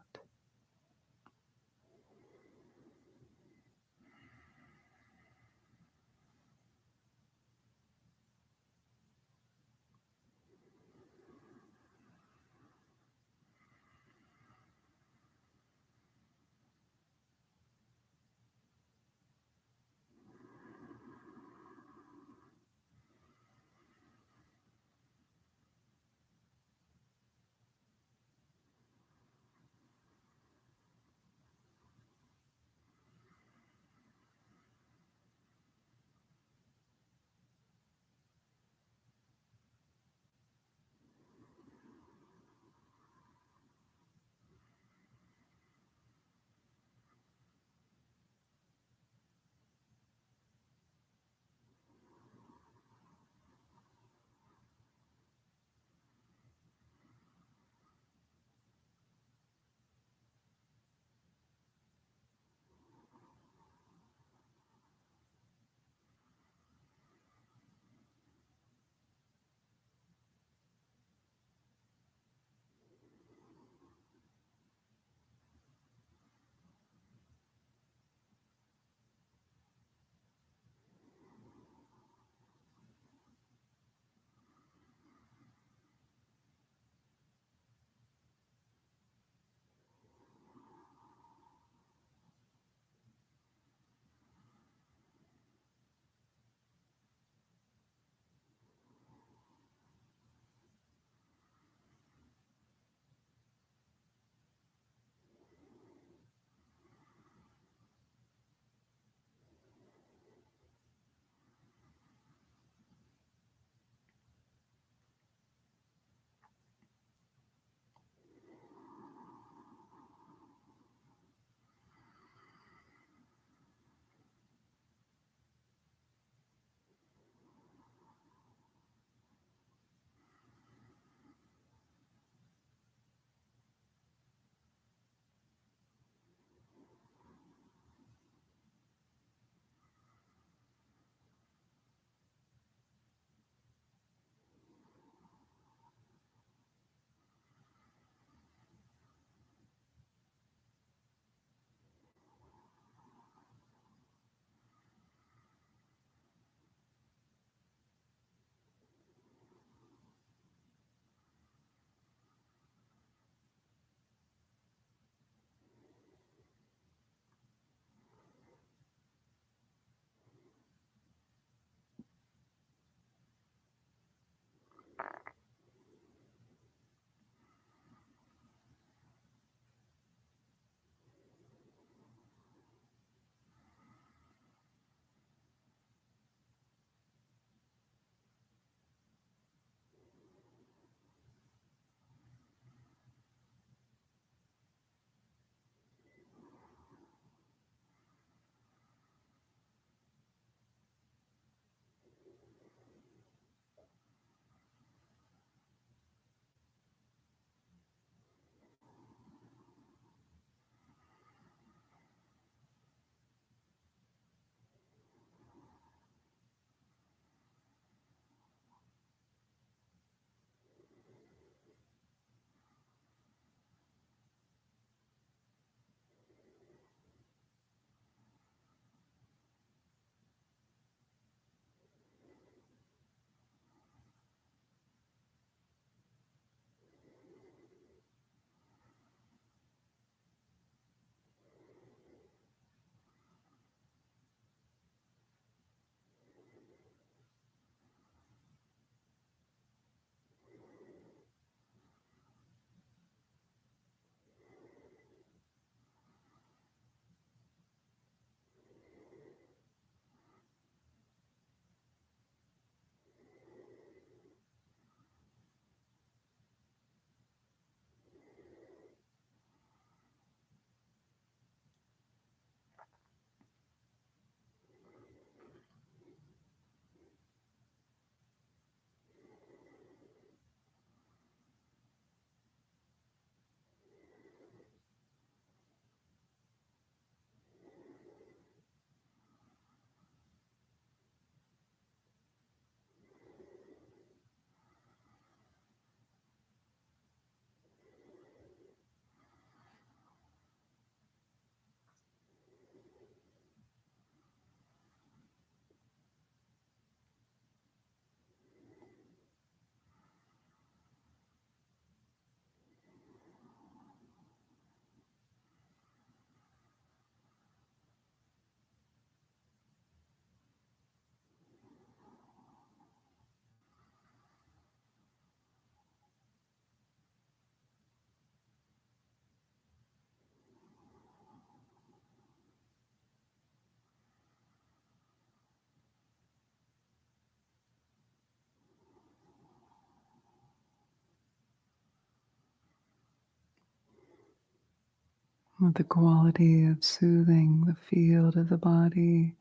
Let the quality of soothing the field of the body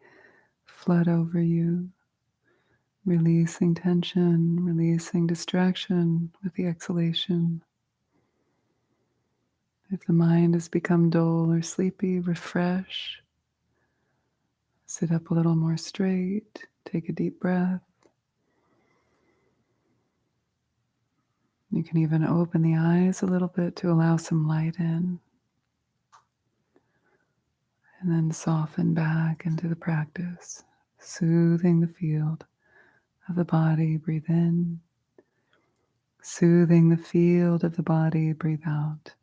flood over you, releasing tension, releasing distraction with the exhalation. If the mind has become dull or sleepy, refresh. Sit up a little more straight. Take a deep breath. You can even open the eyes a little bit to allow some light in. And then soften back into the practice, soothing the field of the body. Breathe in. Soothing the field of the body. Breathe out.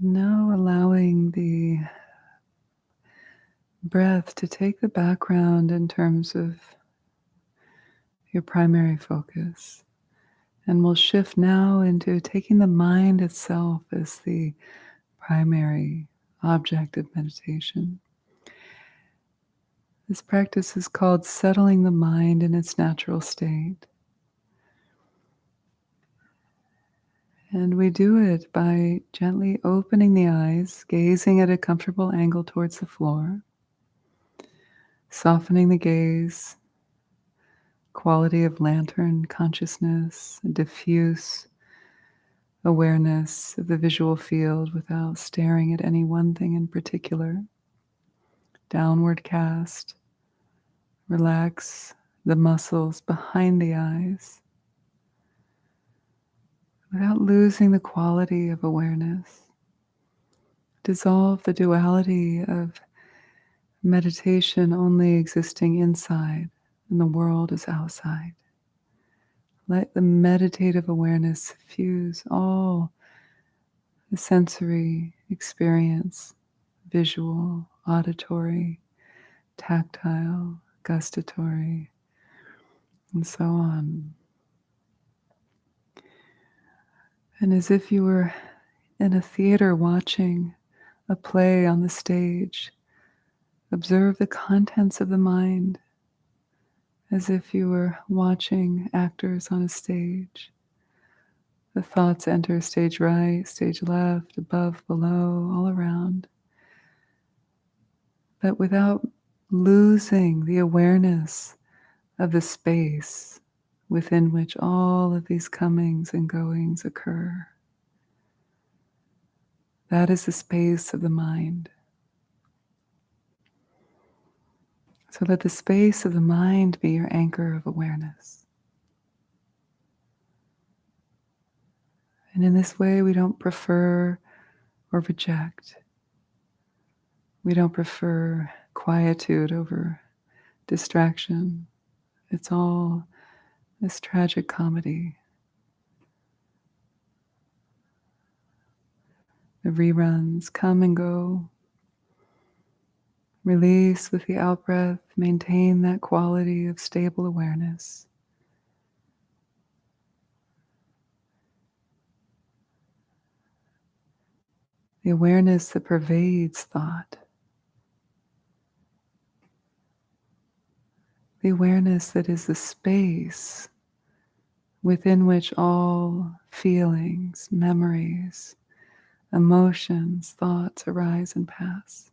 Now allowing the breath to take the background in terms of your primary focus. And we'll shift now into taking the mind itself as the primary object of meditation. This practice is called settling the mind in its natural state. And we do it by gently opening the eyes, gazing at a comfortable angle towards the floor, softening the gaze, quality of lantern consciousness, diffuse awareness of the visual field without staring at any one thing in particular. Downward cast, relax the muscles behind the eyes without losing the quality of awareness. Dissolve the duality of meditation only existing inside and the world is outside. Let the meditative awareness fuse all the sensory experience, visual, auditory, tactile, gustatory, and so on. And as if you were in a theater watching a play on the stage, observe the contents of the mind as if you were watching actors on a stage. The thoughts enter stage right, stage left, above, below, all around. But without losing the awareness of the space within which all of these comings and goings occur. That is the space of the mind. So let the space of the mind be your anchor of awareness. And in this way, we don't prefer or reject. We don't prefer quietude over distraction. It's all this tragic comedy. The reruns come and go. Release with the out-breath. Maintain that quality of stable awareness. The awareness that pervades thought. The awareness that is the space within which all feelings, memories, emotions, thoughts arise and pass.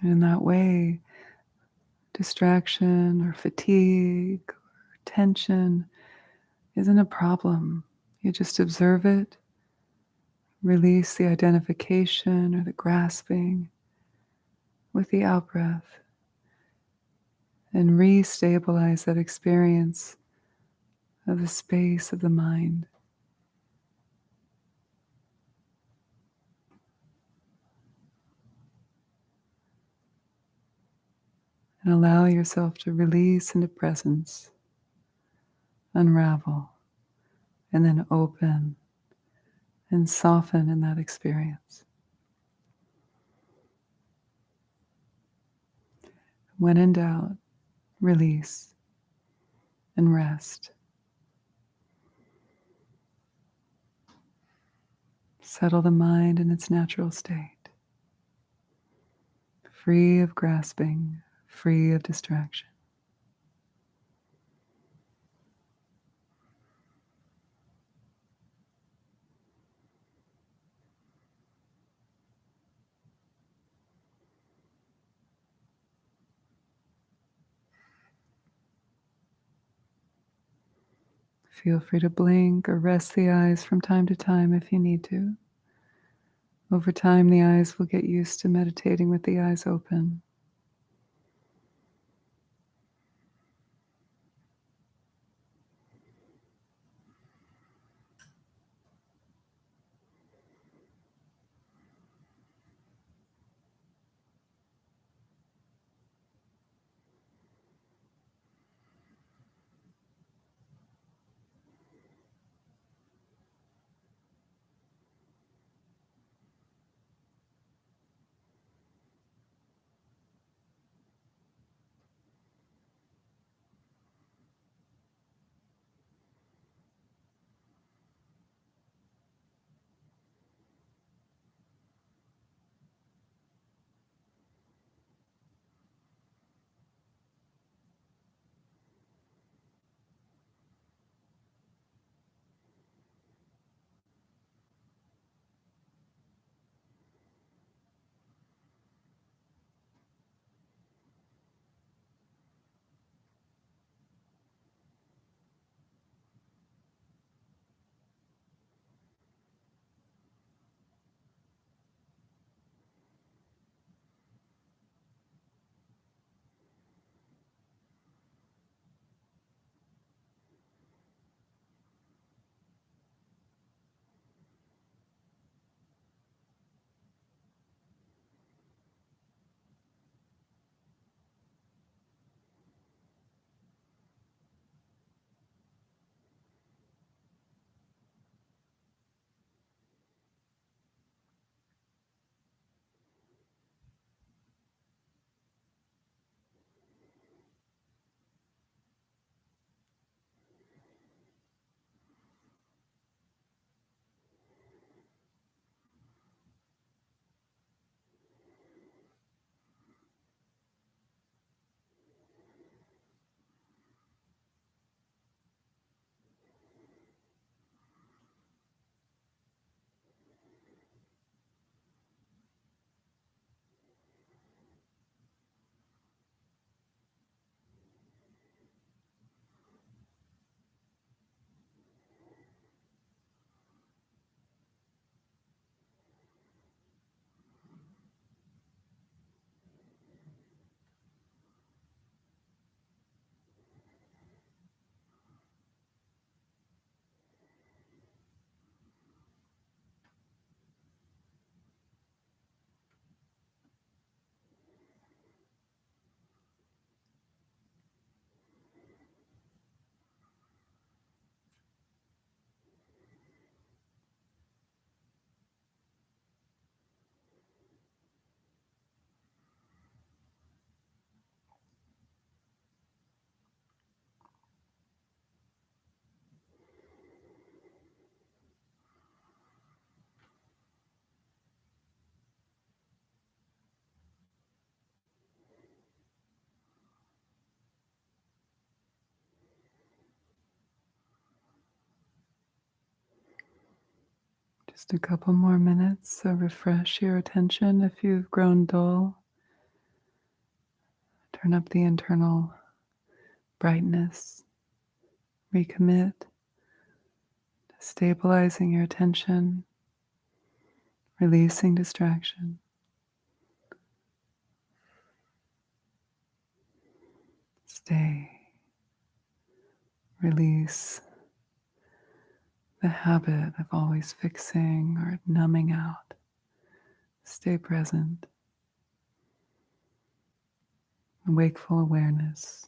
And in that way, distraction or fatigue or tension isn't a problem. You just observe it, release the identification or the grasping with the out-breath, and re-stabilize that experience of the space of the mind. And allow yourself to release into presence, unravel, and then open and soften in that experience. When in doubt, release and rest. Settle the mind in its natural state, free of grasping, free of distraction. Feel free to blink or rest the eyes from time to time if you need to. Over time, the eyes will get used to meditating with the eyes open. Just a couple more minutes, so refresh your attention if you've grown dull. Turn up the internal brightness. Recommit to stabilizing your attention, releasing distraction. Stay. Release the habit of always fixing or numbing out. Stay present. Wakeful awareness.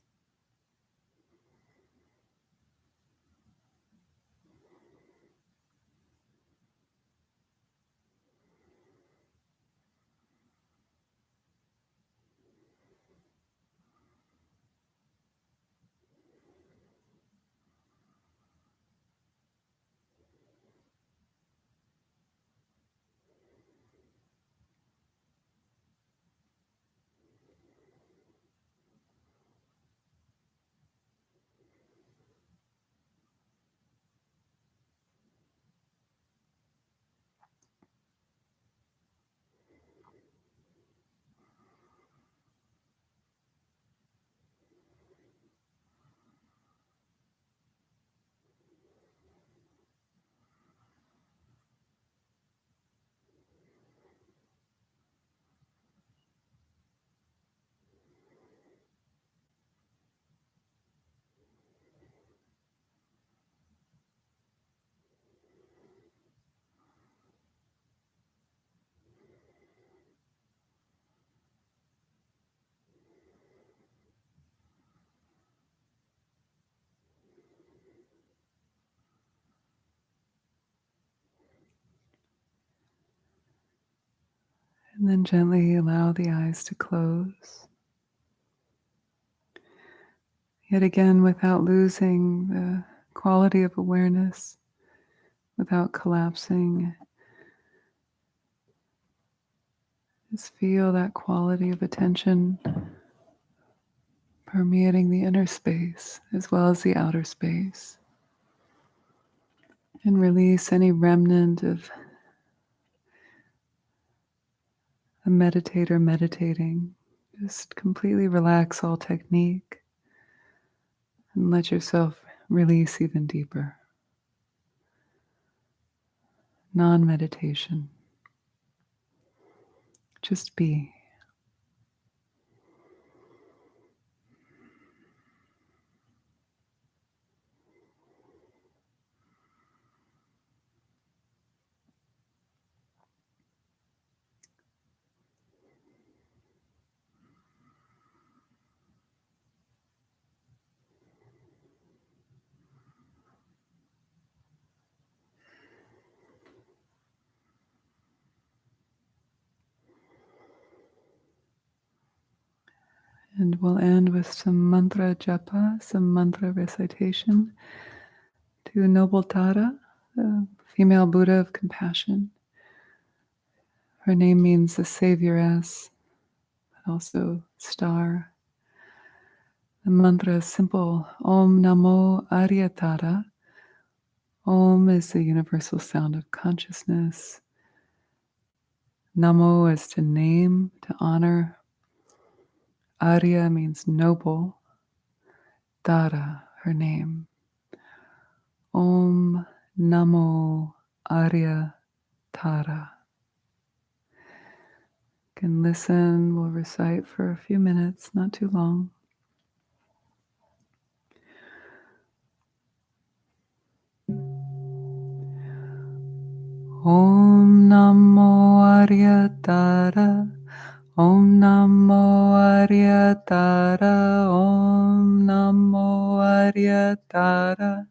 And then gently allow the eyes to close. Yet again, without losing the quality of awareness, without collapsing, just feel that quality of attention permeating the inner space as well as the outer space. And release any remnant of a meditator meditating. Just completely relax all technique and let yourself release even deeper. Non-meditation. Just be. And we'll end with some mantra japa, some mantra recitation to Noble Tara, the female Buddha of compassion. Her name means the Savioress, but also star. The mantra is simple. Om Namo Aryatara. Om is the universal sound of consciousness. Namo is to name, to honor. Arya means noble. Tara, her name. Om Namo Arya Tara. Can listen, we'll recite for a few minutes, not too long. Om Namo Arya Tara. Om Namo Arya Tara. Om Namo Arya Tara.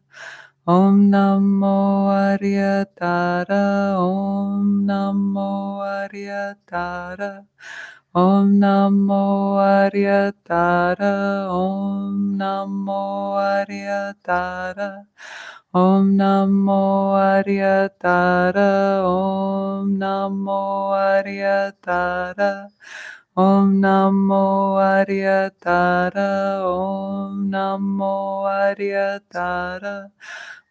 Om Namo Arya Tara. Om Namo Arya Tara. Om Namo Arya Tara. Om Namo Arya Tara. Om Namo Arya Tara. Om Namo Arya Tara. Om Namo Arya Tara. Om Namo Arya Tara.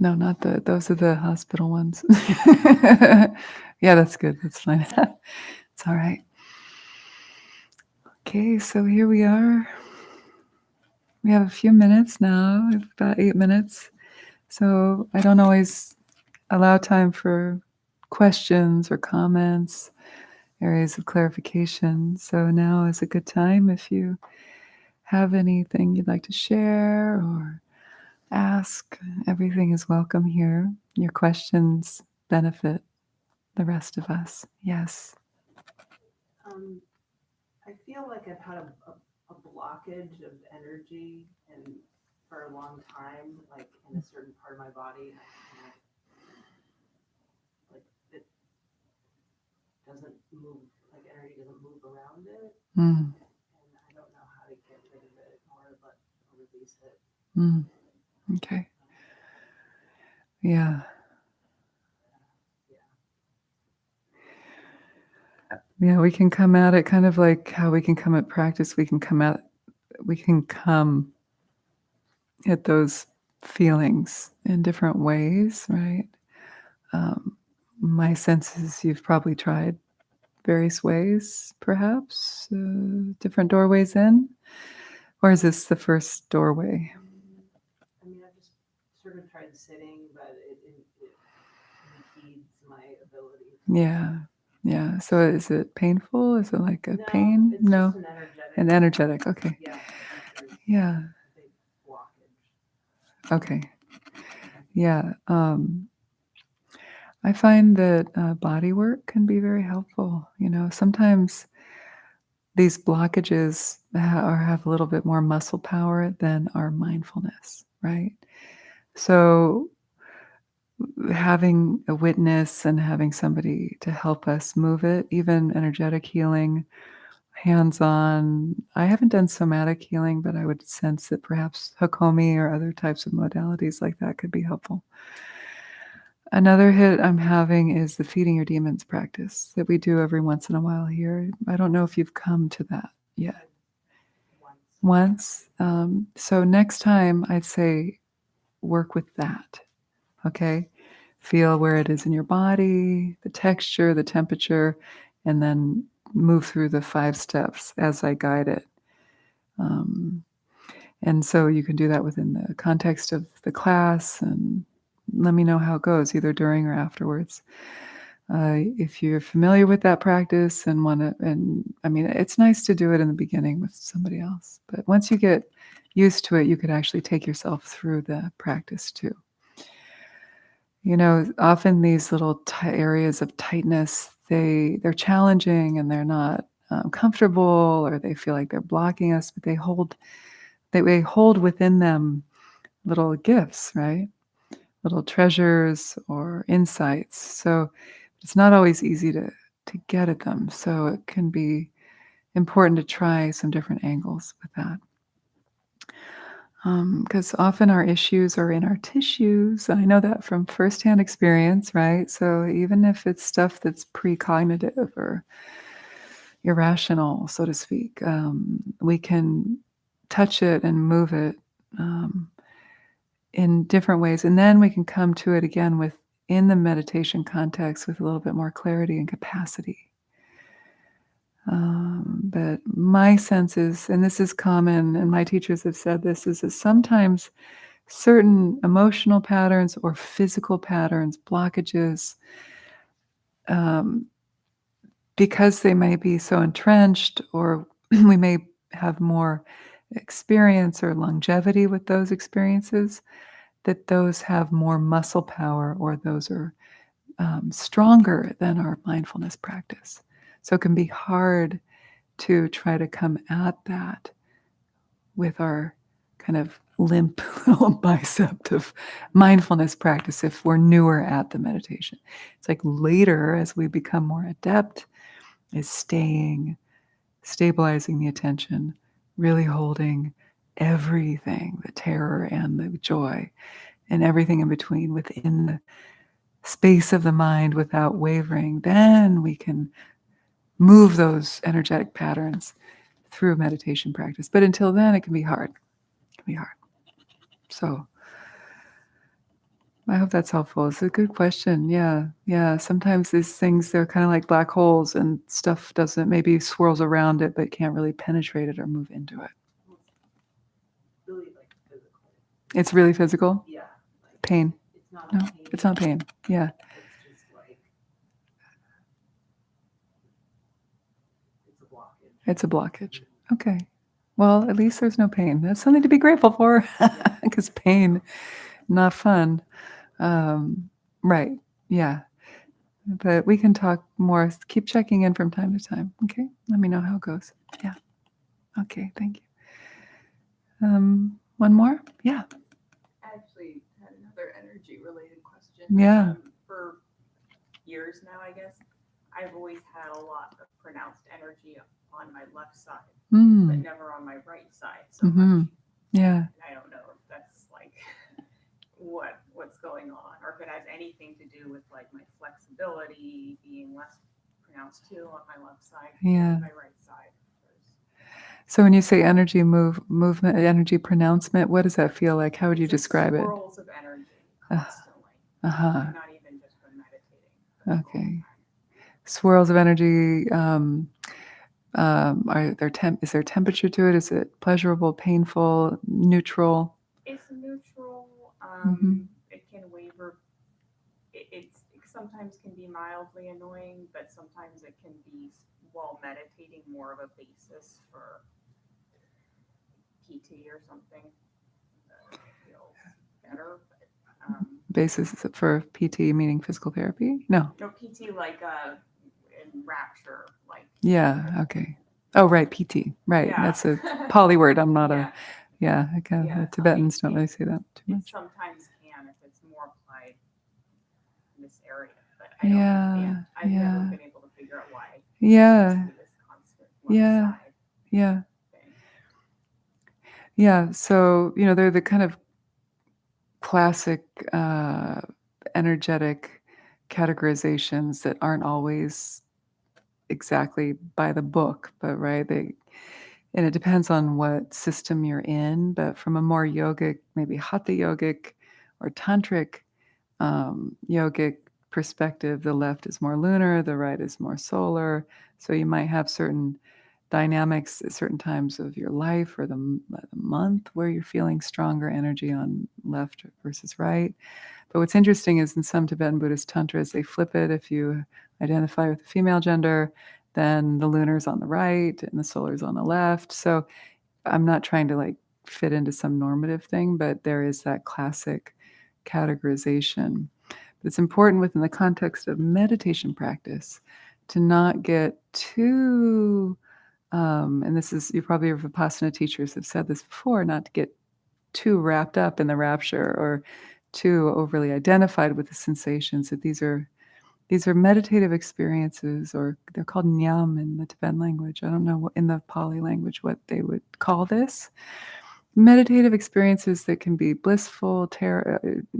No, not those are the hospital ones. Yeah, that's good. That's fine. It's all right. Okay, so here we are. We have a few minutes now, we have about 8 minutes. So I don't always allow time for questions or comments, areas of clarification. So now is a good time if you have anything you'd like to share or ask. Everything is welcome here. Your questions benefit the rest of us. Yes. I feel like I've had a blockage of energy and for a long time, like in a certain part of my body, and I can't, like, it doesn't move, like energy doesn't move around it, Mm, and I don't know how to get rid of it or release it. mm, okay. Yeah. Yeah. Yeah, we can come at it kind of like how we can come at practice. We can come at those feelings in different ways, right? Um, my sense is you've probably tried various ways, perhaps, different doorways in? Or is this the first doorway? I mean, I've just sort of tried sitting, but it impedes my ability to. Yeah. Yeah. So is it painful? Is it like a No, pain? it's No. just an energetic. An energetic. Okay. Yeah, I think there's Yeah. a big blockage. Okay. Yeah. I find that body work can be very helpful. Sometimes these blockages have a little bit more muscle power than our mindfulness, right? So having a witness and having somebody to help us move it, even energetic healing, hands on. I haven't done somatic healing, but I would sense that perhaps Hakomi or other types of modalities like that could be helpful. Another hit I'm having is the feeding your demons practice that we do every once in a while here. I don't know if you've come to that yet. Once. Once. So next time, I'd say work with that. Okay. Feel where it is in your body, the texture, the temperature, and then move through the 5 steps as I guide it. Um, and so you can do that within the context of the class and let me know how it goes, either during or afterwards. If you're familiar with that practice and want to, and I mean, it's nice to do it in the beginning with somebody else, but once you get used to it, you could actually take yourself through the practice too. Often these little areas of tightness, they're challenging and they're not comfortable, or they feel like they're blocking us, but they hold within them little gifts, right? Little treasures or insights. So it's not always easy to get at them. So it can be important to try some different angles with that. Because often our issues are in our tissues. I know that from firsthand experience, right? So even if it's stuff that's precognitive or irrational, so to speak, we can touch it and move it um, in different ways. And then we can come to it again in the meditation context with a little bit more clarity and capacity. But my sense is, and this is common, and my teachers have said this, is that sometimes certain emotional patterns or physical patterns, blockages, um, because they may be so entrenched, or we may have more experience or longevity with those experiences, that those have more muscle power or those are stronger than our mindfulness practice. So it can be hard to try to come at that with our kind of limp little bicep of mindfulness practice if we're newer at the meditation. It's like later, as we become more adept, is stabilizing the attention, really holding everything, the terror and the joy, and everything in between within the space of the mind without wavering. Then we can move those energetic patterns through meditation practice. But until then, it can be hard. It can be hard. So I hope that's helpful. It's a good question. Yeah. Yeah. Sometimes these things, they're kind of like black holes and stuff doesn't, maybe swirls around it, but can't really penetrate it or move into it. It's really like physical. It's really physical? Yeah. Like, Pain. it's not No, pain. it's not pain. Yeah. It's just like, it's a blockage. It's a blockage. Okay. Well, at least there's no pain. That's something to be grateful for because pain, not fun. Right. Yeah. But we can talk more. Keep checking in from time to time. Okay. Let me know how it goes. Yeah. Okay. Thank you. One more? Yeah. I actually had another energy related question. Yeah. For years now, I guess, I've always had a lot of pronounced energy on my left side, but never on my right side so much. Yeah. And I don't know if that's like what's going on, or if it has anything to do with like my flexibility being less pronounced too on my left side than my right side. So when you say energy movement, energy pronouncement, what does that feel like? How would you It's like describe it? swirls of energy constantly. Uh-huh. Not even just when meditating. Okay. Swirls of energy. Is there temperature to it? Is it pleasurable, painful, neutral? It's neutral. It can waver. It sometimes can be mildly annoying, but sometimes it can be, while meditating, more of a basis for PT or something. Feels better. But, Basis for PT, meaning physical therapy? No. no, PT like in rapture, like. Yeah. Okay. Oh, right. PT. Right. Yeah. That's a Pali word. I'm not Yeah. the Tibetans don't really say that too It much. sometimes can if it's more applied in this area, but I've never been able to figure out why. Yeah. It seems to be this constant one side thing. Yeah. So, they're the kind of classic energetic categorizations that aren't always exactly by the book, but right, and it depends on what system you're in, but from a more yogic, maybe hatha yogic or tantric yogic perspective, the left is more lunar, the right is more solar. So you might have certain dynamics at certain times of your life or the month where you're feeling stronger energy on left versus right. But what's interesting is in some Tibetan Buddhist tantras, they flip it. If you identify with the female gender, then the lunar's on the right and the solar's on the left. So I'm not trying to like fit into some normative thing, but there is that classic categorization. But it's important within the context of meditation practice to not get too, and this is, you probably your Vipassana teachers have said this before, not to get too wrapped up in the rapture or too overly identified with the sensations, that these are meditative experiences, or they're called nyam in the Tibetan language. I don't know in the Pali language what they would call this. Meditative experiences that can be blissful,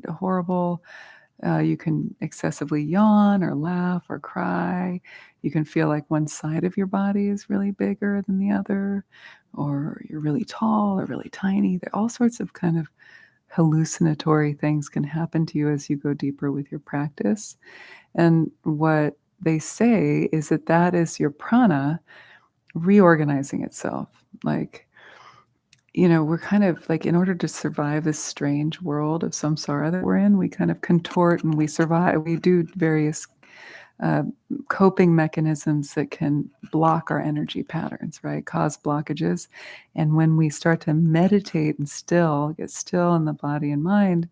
horrible. You can excessively yawn or laugh or cry. You can feel like one side of your body is really bigger than the other, or you're really tall or really tiny. All sorts of kind of hallucinatory things can happen to you as you go deeper with your practice. And what they say is that that is your prana reorganizing itself. Like, we're kind of like, in order to survive this strange world of samsara that we're in, we kind of contort and we survive. We do various uh, coping mechanisms that can block our energy patterns, right? Cause blockages. And when we start to meditate and get still in the body and mind,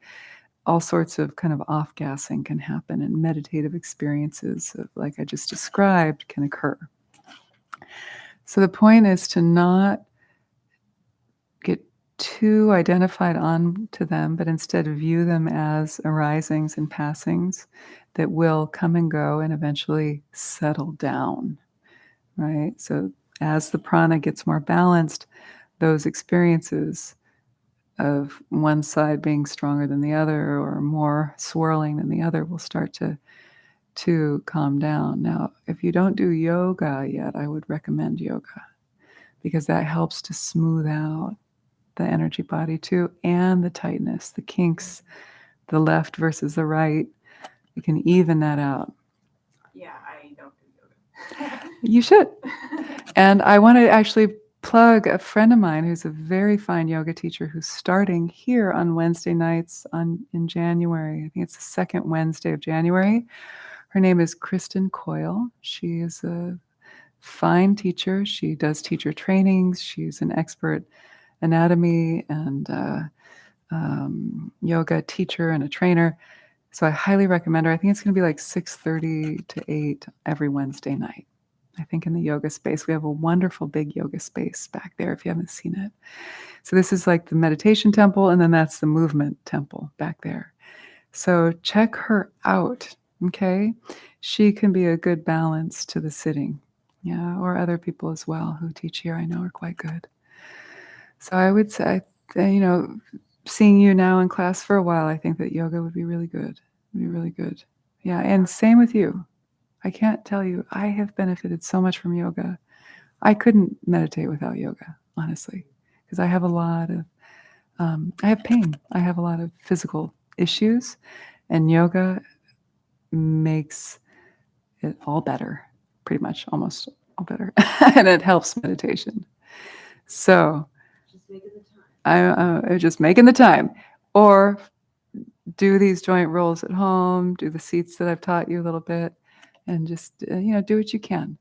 all sorts of kind of off-gassing can happen, and meditative experiences like I just described can occur. So the point is to not get too identified on to them, but instead view them as arisings and passings that will come and go and eventually settle down, right? So as the prana gets more balanced, those experiences of one side being stronger than the other or more swirling than the other will start to calm down. Now, if you don't do yoga yet, I would recommend yoga because that helps to smooth out the energy body too, and the tightness, the kinks the left versus the right. You can even that out. Yeah, I don't do yoga. You should. And I want to actually plug a friend of mine who's a very fine yoga teacher who's starting here on Wednesday nights in January. I think it's the second Wednesday of January. Her name is Kristen Coyle. She is a fine teacher. She does teacher trainings. She's an expert anatomy and yoga teacher and a trainer. So I highly recommend her. I think it's going to be like 6:30 to 8 every Wednesday night. I think in the yoga space. We have a wonderful big yoga space back there if you haven't seen it. So this is like the meditation temple, and then that's the movement temple back there. So check her out, okay? She can be a good balance to the sitting. Yeah, or other people as well who teach here I know are quite good. So I would say, seeing you now in class for a while, I think that yoga would be really good. Would be really good. Yeah, and same with you. I can't tell you, I have benefited so much from yoga. I couldn't meditate without yoga, honestly, because I have a lot of, I have pain. I have a lot of physical issues, and yoga makes it all better, pretty much, almost all better, and it helps meditation. So Just making the time. I'm just making the time, or do these joint rolls at home, do the seats that I've taught you a little bit, and just do what you can.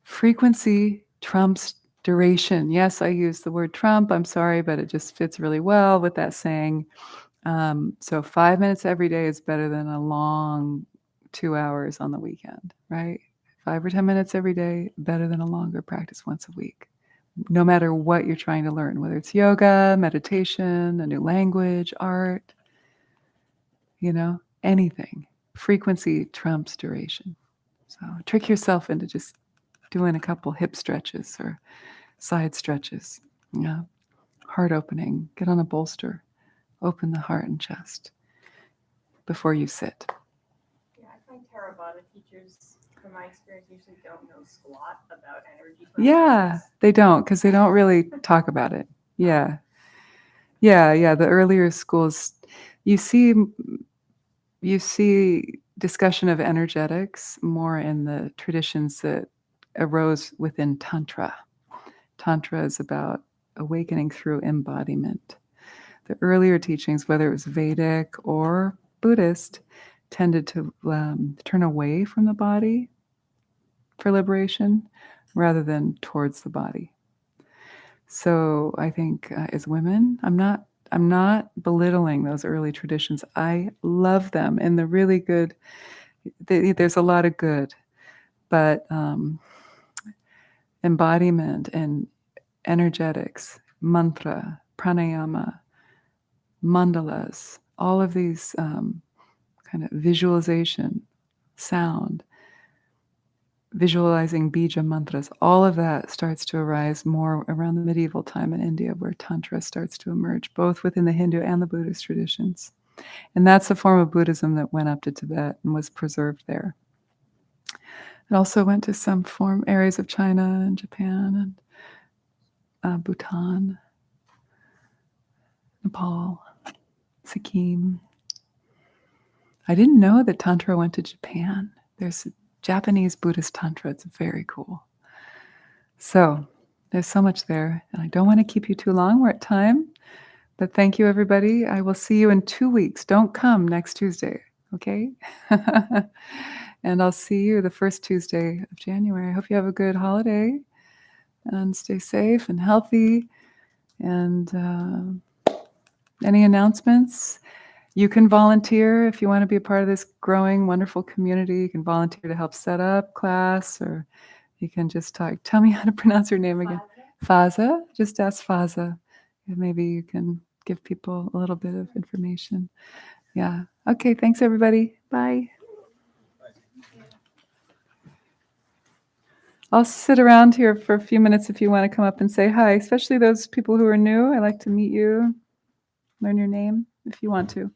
Frequency trumps duration. Yes, I use the word trump. I'm sorry, but it just fits really well with that saying. So 5 minutes every day is better than a long 2 hours on the weekend, right? 5 or 10 minutes every day, better than a longer practice once a week. No matter what you're trying to learn, whether it's yoga, meditation, a new language, art, anything. Frequency trumps duration. So trick yourself into just doing a couple hip stretches or side stretches. Yeah. Heart opening. Get on a bolster. Open the heart and chest before you sit. Yeah, I find Theravada teachers, from my experience, usually don't know squat about energy. Yeah, practices. they don't, because they don't really talk about it. Yeah. Yeah. The earlier schools, you see discussion of energetics more in the traditions that arose within Tantra. Tantra is about awakening through embodiment. The earlier teachings, whether it was Vedic or Buddhist, tended to turn away from the body for liberation rather than towards the body. So I think as women, I'm not belittling those early traditions. I love them, and they're really good. There's a lot of good, but embodiment and energetics, mantra, pranayama, mandalas, all of these kind of visualization, sound, visualizing bija mantras, all of that starts to arise more around the medieval time in India, where Tantra starts to emerge, both within the Hindu and the Buddhist traditions. And that's a form of Buddhism that went up to Tibet and was preserved there. It also went to some areas of China and Japan and Bhutan, Nepal, Sikkim. I didn't know that Tantra went to Japan. There's a Japanese Buddhist Tantra. It's very cool. So there's so much there. And I don't want to keep you too long. We're at time. But thank you, everybody. I will see you in 2 weeks. Don't come next Tuesday, okay? And I'll see you the first Tuesday of January. I hope you have a good holiday and stay safe and healthy. And any announcements? You can volunteer if you want to be a part of this growing, wonderful community. You can volunteer to help set up class, or you can just talk. Tell me how to pronounce your name again. Faza. Just ask Faza. Maybe you can give people a little bit of information. Yeah. Okay. Thanks, everybody. Bye. I'll sit around here for a few minutes if you want to come up and say hi, especially those people who are new. I like to meet you, learn your name if you want to.